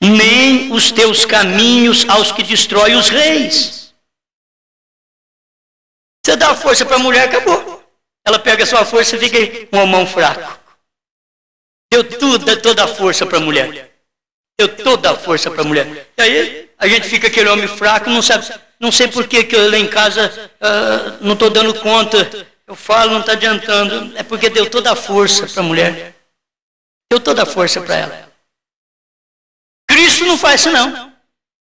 nem os teus caminhos aos que destrói os reis. Você dá a força para a mulher, acabou. Ela pega a sua força e fica com a mão fraco. Deu toda a força para a mulher. Deu toda a força para a mulher. E aí a gente fica aquele homem fraco, não sabe, não sei por que eu lá em casa não estou dando conta. Eu falo, não está adiantando. É porque deu toda a força para a mulher. Deu toda a força para ela. Cristo não faz isso não.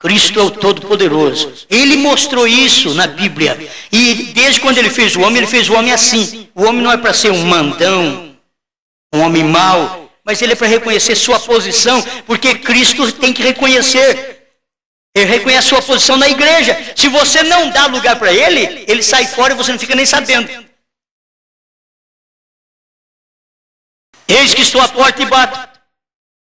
Cristo é o Todo-Poderoso. Ele mostrou isso na Bíblia. E desde quando ele fez o homem assim. O homem não é para ser um mandão, um homem mau, mas ele é para reconhecer sua posição, porque Cristo tem que reconhecer. Ele reconhece sua posição na igreja. Se você não dá lugar para ele, ele sai fora e você não fica nem sabendo. Eis que estou à porta e bato.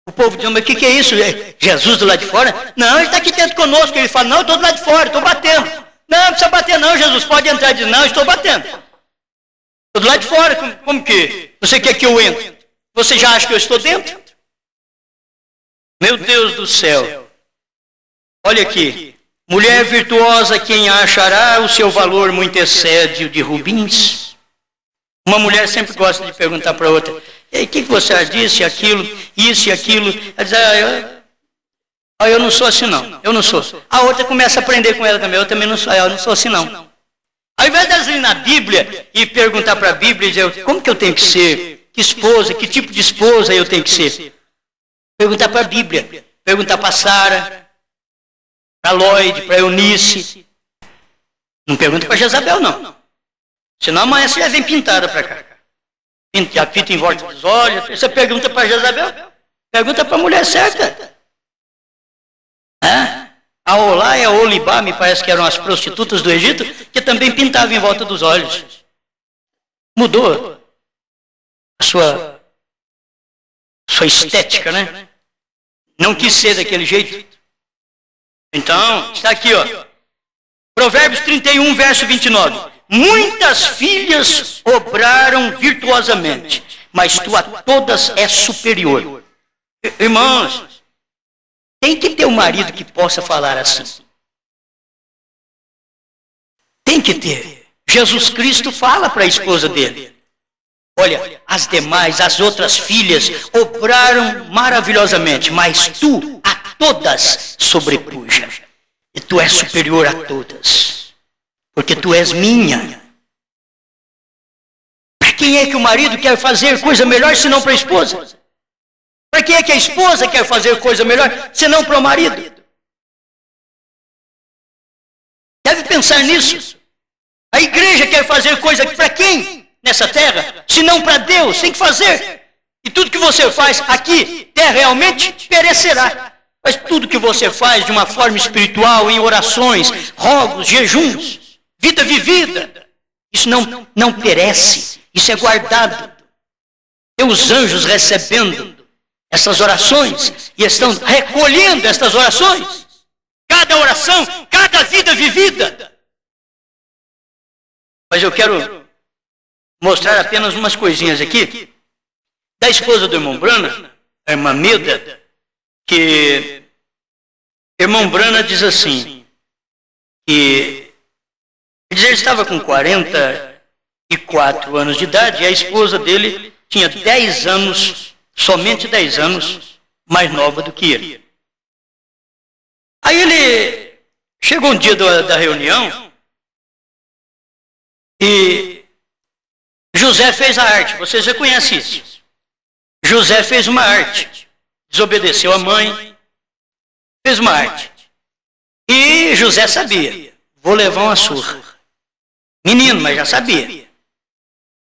O povo diz, mas o que é isso? É Jesus do lado de fora? Não, ele está aqui dentro conosco. Ele fala, não, eu estou do lado de fora, estou batendo. Não, não precisa bater não, Jesus, pode entrar. Ele diz, não, eu estou batendo. Estou do lado de fora, como que? Você quer que eu entre? Você já acha que eu estou dentro? Meu Deus do céu. Olha aqui. Mulher virtuosa, quem a achará, o seu valor muito excede o de rubins. Uma mulher sempre gosta de perguntar para a outra, o que você disse, aquilo, isso e aquilo. Ela diz, eu não sou assim não, eu não sou. A outra começa a aprender com ela também, eu também não sou, eu não sou assim não. Ao invés de elas irem na Bíblia e perguntar para a Bíblia, dizer, como que eu tenho que ser? Que esposa, que tipo de esposa eu tenho que ser? Perguntar para a Bíblia, perguntar para Sara, para Lloyd, para Eunice. Não pergunta para Jezabel não. Senão amanhã você já vem pintada para cá. A fita em volta dos olhos. Você pergunta para Jezabel, pergunta para a mulher certa. A Olá e a Olibá, me parece que eram as prostitutas do Egito, que também pintavam em volta dos olhos. Mudou a sua estética, né? Não quis ser daquele jeito. Então, está aqui, ó. Provérbios 31, verso 29. Muitas filhas obraram virtuosamente, mas tu a todas és superior. Irmãos, tem que ter um marido que possa falar assim. Tem que ter. Jesus Cristo fala para a esposa dele. Olha, as demais, as outras filhas obraram maravilhosamente, mas tu a todas sobrepuja. E tu és superior a todas, porque tu és minha. Para quem é que o marido quer fazer coisa melhor senão para a esposa? Para quem é que a esposa quer fazer coisa melhor senão para o marido? Deve pensar nisso. A igreja quer fazer coisa para quem nessa terra? Senão para Deus, tem que fazer. E tudo que você faz aqui, realmente perecerá. Mas tudo que você faz de uma forma espiritual, em orações, rogos, jejuns, vida vivida, isso não perece, isso é guardado. Tem os anjos recebendo essas orações e estão recolhendo estas orações. Cada oração, cada vida vivida. Mas eu quero mostrar apenas umas coisinhas aqui da esposa do irmão Brana, a irmã Milda, que irmão Brana diz assim, que ele estava com 44 anos de idade e a esposa dele tinha 10 anos, somente 10 anos mais nova do que ele. Aí ele chegou um dia da reunião e José fez a arte, vocês já conhecem isso. José fez uma arte, desobedeceu a mãe, fez uma arte. E José sabia, vou levar uma surra. Menino, mas já sabia.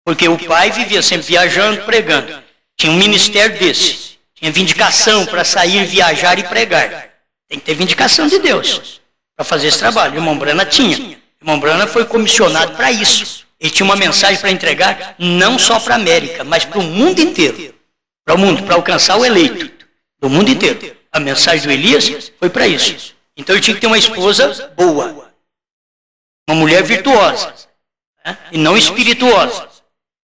Porque o pai vivia sempre viajando, pregando. tinha um ministério desse. Tinha vindicação para sair, viajar e pregar. Tem que ter vindicação de Deus para fazer esse trabalho. O irmão Brana tinha. O irmão Brana foi comissionado para isso. Ele tinha uma mensagem para entregar, não só para a América, mas para o mundo inteiro. Para o mundo, para alcançar o eleito do mundo inteiro. A mensagem do Elias foi para isso. Então ele tinha que ter uma esposa boa. Uma mulher virtuosa. Né? E não espirituosa.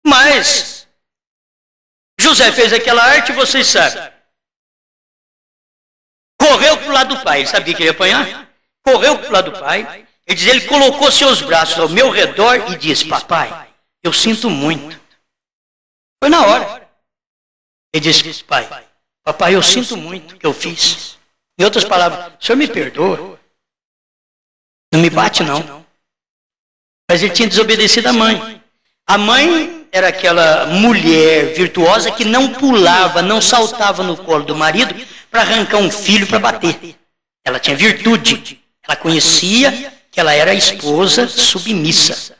Mas José fez aquela arte, vocês sabem. Correu para o lado do pai. Ele sabia que ele ia apanhar? Correu para o lado do pai. Ele diz, ele colocou seus braços ao meu redor e disse, papai, eu sinto muito. Foi na hora. Ele disse, pai, papai, eu sinto muito o que eu fiz. Em outras palavras, o senhor me perdoa? Não me bate, não. Mas ele tinha desobedecido a mãe. A mãe era aquela mulher virtuosa que não pulava, não saltava no colo do marido para arrancar um filho para bater. Ela tinha virtude. Ela conhecia que ela era a esposa submissa.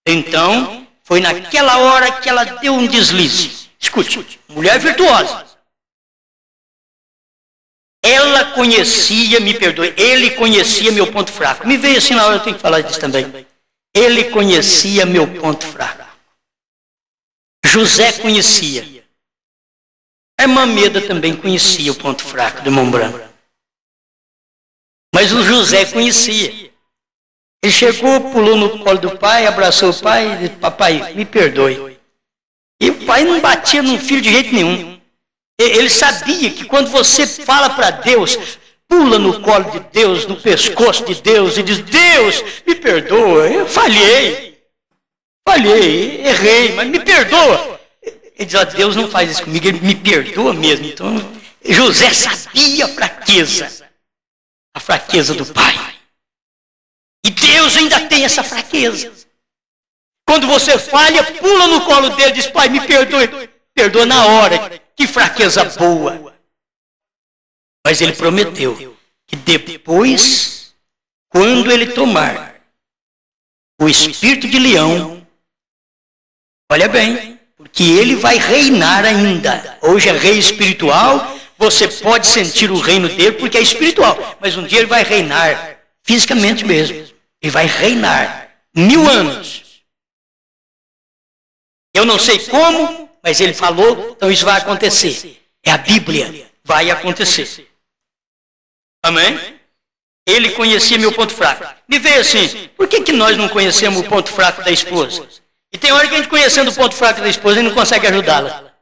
Então, foi naquela hora que ela deu um deslize. Escute, mulher virtuosa. Ela conhecia, me perdoe, ele conhecia meu ponto fraco. Me veio assim na hora, eu tenho que falar disso também. Ele conhecia meu ponto fraco. José conhecia. A irmã Meda também conhecia o ponto fraco do irmão Branco. Mas o José conhecia. Ele chegou, pulou no colo do pai, abraçou o pai e disse, papai, me perdoe. E o pai não batia no filho de jeito nenhum. Ele sabia que quando você fala para Deus, pula no colo de Deus, no pescoço de Deus e diz, Deus, me perdoa, eu falhei, errei, mas me perdoa. Ele diz, Deus não faz isso comigo, ele me perdoa mesmo. Então, José sabia a fraqueza do pai. E Deus ainda tem essa fraqueza. Quando você falha, pula no colo dele e diz, pai, me perdoe. Perdoa na hora. Que fraqueza boa. Mas ele prometeu que depois, quando ele tomar o espírito de leão, olha bem, porque ele vai reinar ainda. Hoje é rei espiritual, você pode sentir o reino dele porque é espiritual. Mas um dia ele vai reinar. Fisicamente mesmo. Ele vai reinar 1000 anos. Eu não sei como, mas ele falou, então isso vai acontecer. É a Bíblia, vai acontecer. Amém? Ele conhecia meu ponto fraco. Me veio assim, por que nós não conhecemos o ponto fraco da esposa? E tem hora que a gente conhecendo o ponto fraco da esposa e não consegue ajudá-la.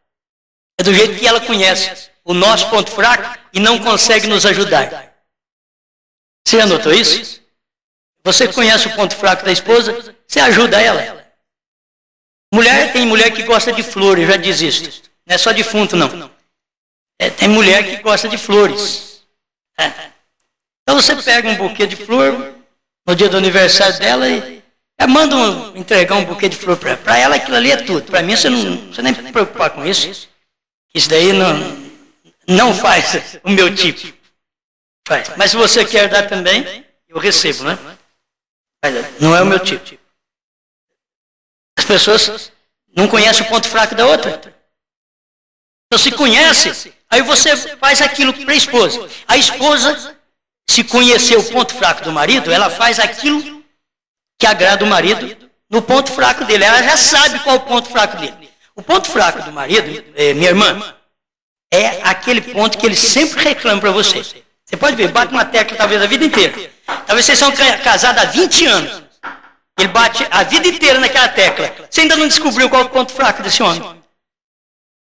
É do jeito que ela conhece o nosso ponto fraco e não consegue nos ajudar. Você anotou isso? Você conhece o ponto fraco da esposa, você ajuda ela. Tem mulher que gosta de flores, eu já diz isso. Não é só defunto, não. Tem mulher que gosta de flores. Então você pega um buquê de flor no dia do aniversário dela e manda entregar um buquê de flor para ela. Para ela aquilo ali é tudo. Para mim você nem se preocupar com isso. Isso daí não faz o meu tipo. Faz. Mas se você quer dar também, eu recebo, né? Não é o meu tipo. As pessoas não conhecem o ponto fraco da outra. Então se conhece, aí você faz aquilo para a esposa. A esposa, se conhecer o ponto fraco do marido, ela faz aquilo que agrada o marido no ponto fraco dele. Ela já sabe qual é o ponto fraco dele. O ponto fraco do marido, minha irmã, é aquele ponto que ele sempre reclama para você. Você pode ver, bate uma tecla talvez a vida inteira. Talvez vocês são casados há 20 anos. Ele bate a vida inteira naquela tecla. Você ainda não descobriu qual é o ponto fraco desse homem.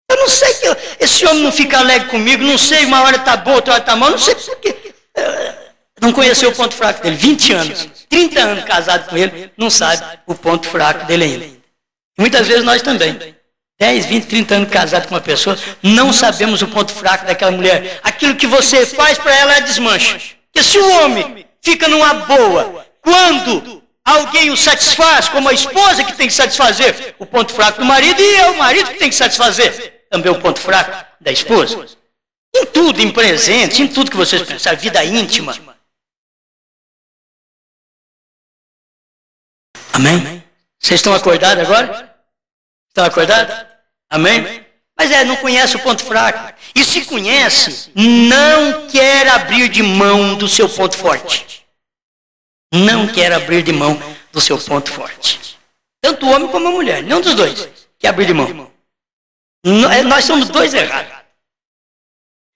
Eu não sei que esse homem não fica alegre comigo, não sei, uma hora está boa, outra hora está mal, não sei por quê. Não conheceu o ponto fraco dele. 20 anos, 30 anos casado com ele, não sabe o ponto fraco dele ainda. E muitas vezes nós também. 10, 20, 30 anos casado com uma pessoa, não sabemos o ponto fraco daquela mulher. Aquilo que você faz para ela é desmancha. Porque se o homem fica numa boa, quando alguém o satisfaz, como a esposa que tem que satisfazer o ponto fraco do marido, e é o marido que tem que satisfazer também o ponto fraco da esposa. Em tudo, em presentes, em tudo que vocês pensam, vida íntima. Amém? Vocês estão acordados agora? Estão acordados? Amém? Mas não conhece o ponto fraco. E se conhece, não quer abrir de mão do seu ponto forte. Não quer abrir de mão do seu ponto forte. Tanto o homem como a mulher, nenhum dos dois quer abrir de mão. Nós somos dois errados.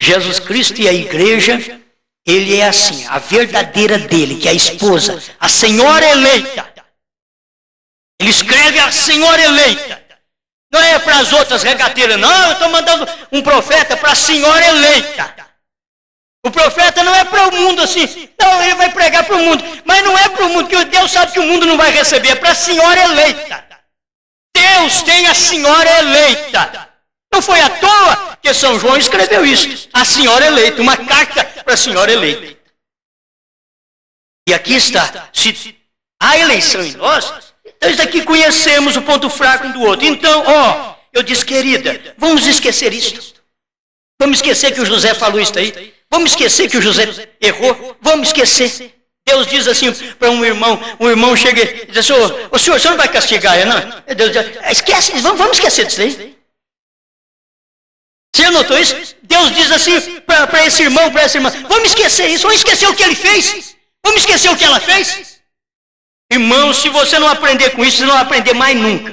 Jesus Cristo e a igreja, ele é assim, a verdadeira dele, que é a esposa, a senhora eleita. Ele escreve a senhora eleita. Não é para as outras regateiras, não, eu estou mandando um profeta para a senhora eleita. O profeta não é para o mundo assim, não, ele vai pregar para o mundo, mas não é para o mundo, porque Deus sabe que o mundo não vai receber, é para a senhora eleita. Deus tem a senhora eleita. Não foi à toa que São João escreveu isso, a senhora eleita, uma carta para a senhora eleita. E aqui está, se há eleição em nós, nós daqui conhecemos o ponto fraco um do outro. Então, eu disse, querida, vamos esquecer isso. Vamos esquecer que o José falou isso aí. Vamos esquecer que o José errou. Vamos esquecer. Deus diz assim para um irmão chega e diz assim, o senhor não vai castigar, não? Deus diz, esquece, vamos esquecer disso aí. Você notou isso? Deus diz assim para esse irmão, para essa irmã, vamos esquecer isso, vamos esquecer o que ele fez. Vamos esquecer o que ela fez. Irmão, se você não aprender com isso, você não vai aprender mais nunca.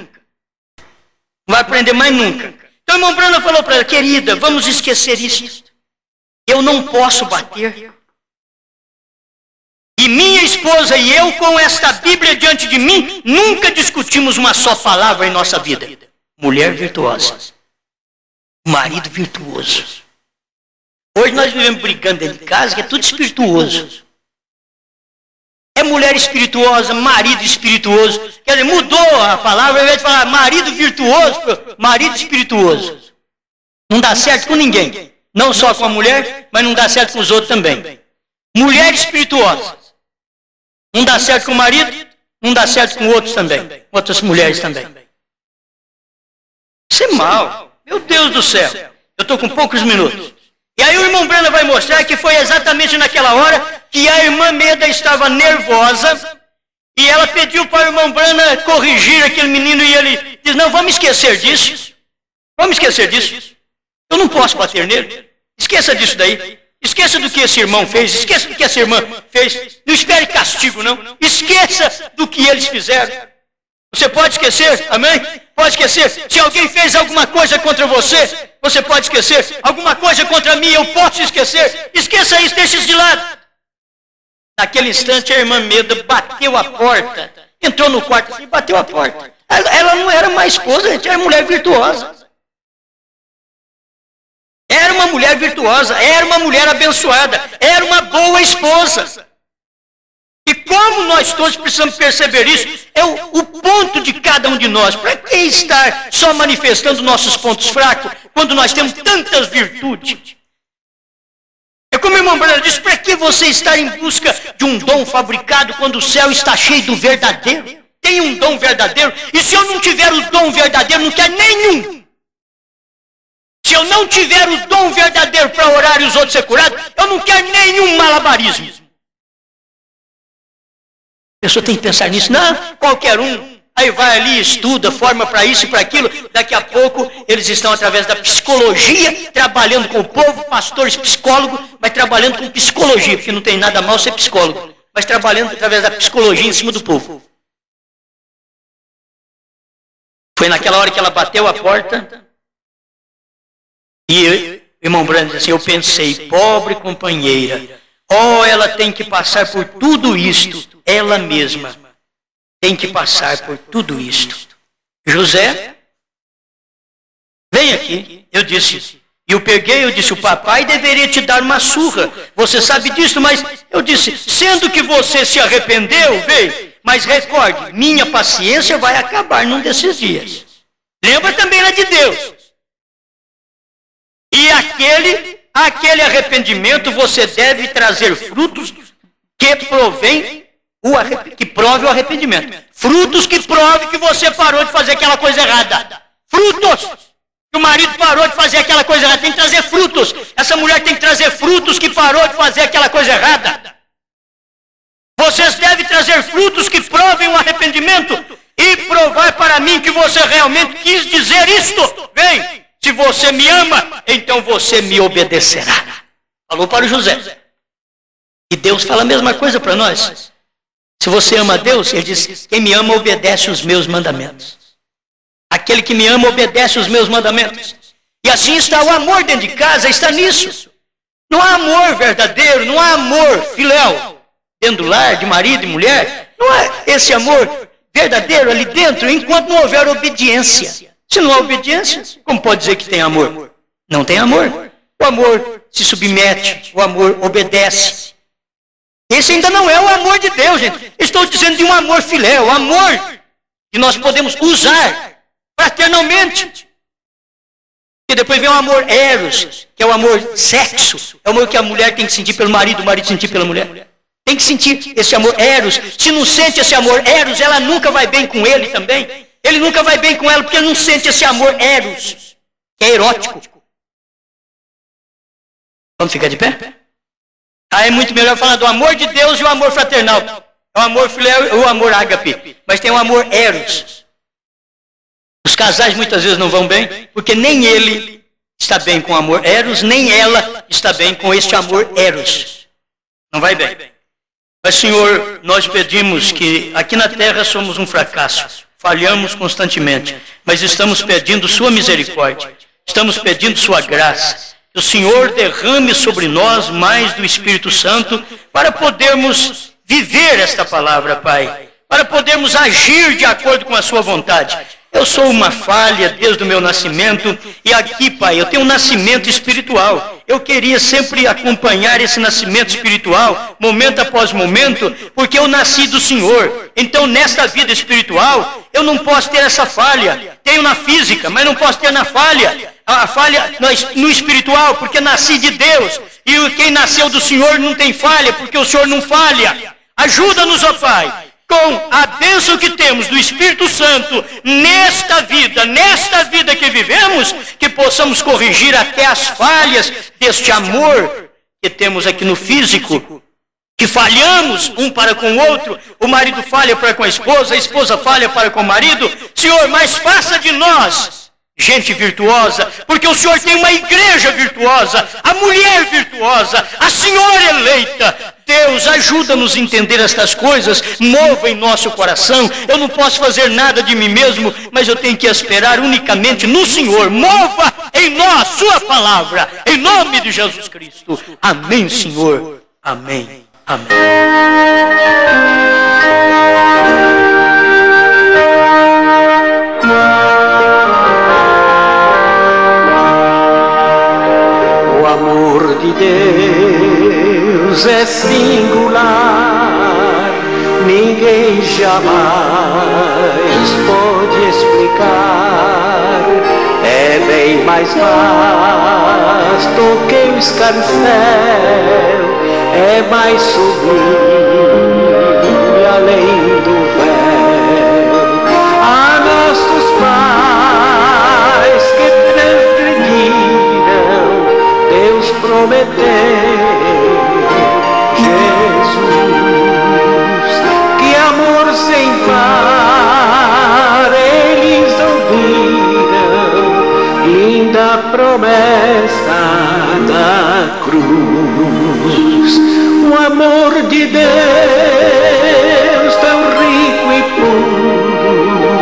Não vai aprender mais nunca. Então o irmão Brana falou para ela, querida, vamos esquecer isso. Eu não posso bater. E minha esposa e eu, com esta Bíblia diante de mim, nunca discutimos uma só palavra em nossa vida. Mulher virtuosa. Marido virtuoso. Hoje nós vivemos brigando dentro de casa, que é tudo espirituoso. É mulher espirituosa, marido espirituoso. Quer dizer, mudou a palavra, ao invés de falar marido virtuoso, marido espirituoso. Não dá certo com ninguém. Não só com a mulher, mas não dá certo com os outros também. Mulher espirituosa. Não dá certo com o marido, não dá certo com outros também. Outras mulheres também. Isso é mal. Meu Deus do céu. Eu estou com poucos minutos. E aí o irmão Brana vai mostrar que foi exatamente naquela hora que a irmã Meda estava nervosa e ela pediu para o irmão Brana corrigir aquele menino e ele diz, não, vamos esquecer disso. Vamos esquecer disso. Eu não posso bater nele. Esqueça disso daí. Esqueça do que esse irmão fez. Esqueça do que essa irmã fez. Não espere castigo, não. Esqueça do que eles fizeram. Você pode esquecer, amém? Pode esquecer. Se alguém fez alguma coisa contra você, você pode esquecer. Alguma coisa contra mim, eu posso esquecer. Esqueça isso, deixe isso de lado. Naquele instante, a irmã Meda bateu a porta. Entrou no quarto e bateu a porta. Ela não era mais esposa, gente, era mulher virtuosa. Era uma mulher virtuosa, era uma mulher abençoada, era uma boa esposa. E como nós todos precisamos perceber isso, é o ponto de cada um de nós. Para que estar só manifestando nossos pontos fracos, quando nós temos tantas virtudes? É como o irmão Brana disse, para que você estar em busca de um dom fabricado, quando o céu está cheio do verdadeiro? Tem um dom verdadeiro, e se eu não tiver o dom verdadeiro, não quero nenhum. Se eu não tiver o dom verdadeiro para orar e os outros ser curados, eu não quero nenhum malabarismo. A pessoa tem que pensar nisso. Não, qualquer um. Aí vai ali, estuda, forma para isso e para aquilo. Daqui a pouco, eles estão através da psicologia, trabalhando com o povo, pastores, psicólogos, mas trabalhando com psicologia, porque não tem nada mal ser psicólogo, mas trabalhando através da psicologia em cima do povo. Foi naquela hora que ela bateu a porta, e o irmão Brana disse assim, eu pensei, pobre companheira, ela tem que passar por tudo isto, ela mesma tem que passar por tudo isto. José, vem aqui. Eu disse, eu disse, o papai deveria te dar uma surra. Você sabe disso, mas eu disse, sendo que você se arrependeu, veio. Mas recorde, minha paciência vai acabar num desses dias. Lembra também lá de Deus. E aquele arrependimento você deve trazer frutos que prove o arrependimento. Frutos que provem que você parou de fazer aquela coisa errada. Frutos! Que o marido parou de fazer aquela coisa errada. Tem que trazer frutos. Essa mulher tem que trazer frutos que parou de fazer aquela coisa errada. Vocês devem trazer frutos que provem o arrependimento e provar para mim que você realmente quis dizer isto. Vem! Se você me ama, então você me obedecerá. Falou para o José. E Deus fala a mesma coisa para nós. Se você ama a Deus, ele diz, quem me ama obedece os meus mandamentos. Aquele que me ama obedece os meus mandamentos. E assim está o amor dentro de casa, está nisso. Não há amor verdadeiro, não há amor filéu dentro do lar, de marido e mulher. Não há esse amor verdadeiro ali dentro, enquanto não houver obediência. Se não há obediência, como pode dizer que tem amor? Não tem amor. O amor se submete, o amor obedece. Esse ainda não é o amor de Deus, gente. Estou dizendo de um amor filéu, amor que nós podemos usar fraternalmente. E depois vem o amor eros, que é o amor sexo. É o amor que a mulher tem que sentir pelo marido, o marido sentir pela mulher. Tem que sentir esse amor eros. Se não sente esse amor eros, ela nunca vai bem com ele também. Ele nunca vai bem com ela, porque ele não sente esse amor eros, que é erótico. Vamos ficar de pé? É muito melhor falar do amor de Deus e o amor fraternal. É o amor filéu e o amor ágape. Mas tem o amor eros. Os casais muitas vezes não vão bem, porque nem ele está bem com o amor eros, nem ela está bem com este amor eros. Não vai bem. Mas, Senhor, nós pedimos que aqui na terra somos um fracasso. Falhamos constantemente, mas estamos pedindo sua misericórdia. Estamos pedindo sua graça. Que o Senhor derrame sobre nós mais do Espírito Santo para podermos viver esta palavra, Pai. Para podermos agir de acordo com a sua vontade. Eu sou uma falha desde o meu nascimento e aqui, Pai, eu tenho um nascimento espiritual. Eu queria sempre acompanhar esse nascimento espiritual, momento após momento, porque eu nasci do Senhor. Então, nesta vida espiritual, eu não posso ter essa falha. Tenho na física, mas não posso ter na falha. A falha no espiritual, porque nasci de Deus. E quem nasceu do Senhor não tem falha, porque o Senhor não falha. Ajuda-nos, ó Pai. Com a bênção que temos do Espírito Santo nesta vida que vivemos, que possamos corrigir até as falhas deste amor que temos aqui no físico, que falhamos um para com o outro, o marido falha para com a esposa falha para com o marido. Senhor, mas faça de nós gente virtuosa, porque o Senhor tem uma igreja virtuosa, a mulher virtuosa, a senhora eleita. Deus, ajuda-nos a entender estas coisas, mova em nosso coração. Eu não posso fazer nada de mim mesmo, mas eu tenho que esperar unicamente no Senhor. Mova em nós sua palavra, em nome de Jesus Cristo. Amém, Senhor. Amém. Amém. O amor de Deus é singular, ninguém jamais pode explicar. É bem mais vasto que o escarcéu, é mais sublime além do véu. A nossos pais que transgrediram, Deus prometeu. Jesus, que amor sem par eles ouviram, linda promessa da cruz. O amor de Deus tão rico e puro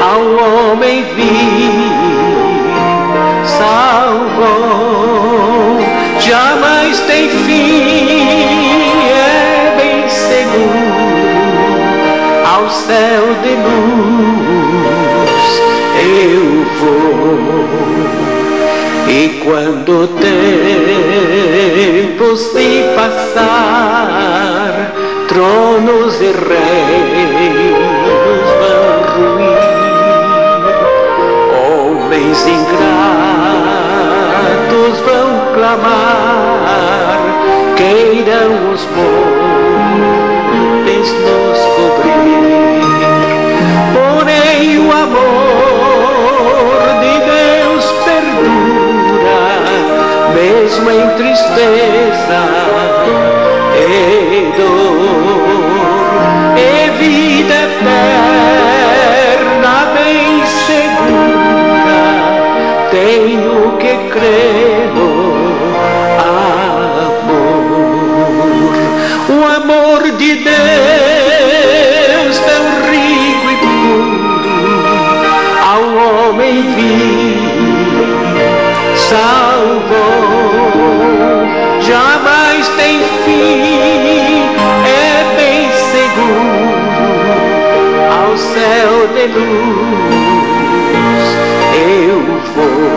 ao homem vivo salvou, jamais tem fim, é bem seguro, ao céu de luz eu vou. E quando o tempo se passar, tronos e reinos vão ruir, homens ingratos vão clamar, queiram os montes nos cobrir. Porém o amor de Deus perdura, mesmo em tristeza e dor, e vida eterna bem segura tem de Deus tão rico e puro, ao homem vivo salvou, jamais tem fim, é bem seguro, ao céu de luz eu vou.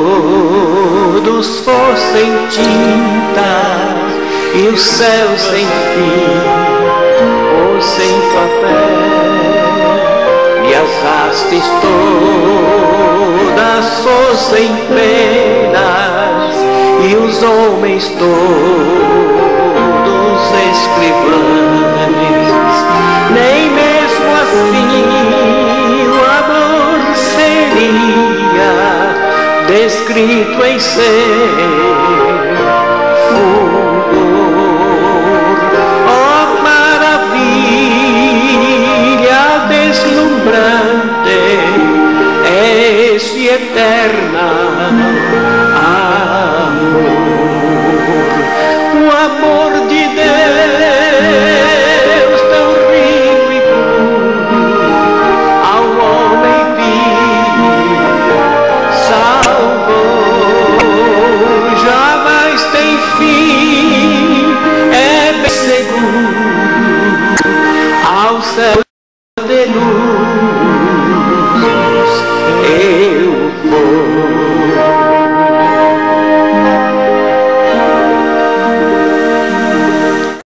Todos fossem tinta e o céu sem fim fossem papel e as hastes todas fossem penas e os homens todos escrivães, nem mesmo assim o amor seria descrito em seu fulgor. Oh, maravilha deslumbrante, esse eterno amor, o amor de Deus tão rico e puro, ao homem vivo salvou, jamais tem fim,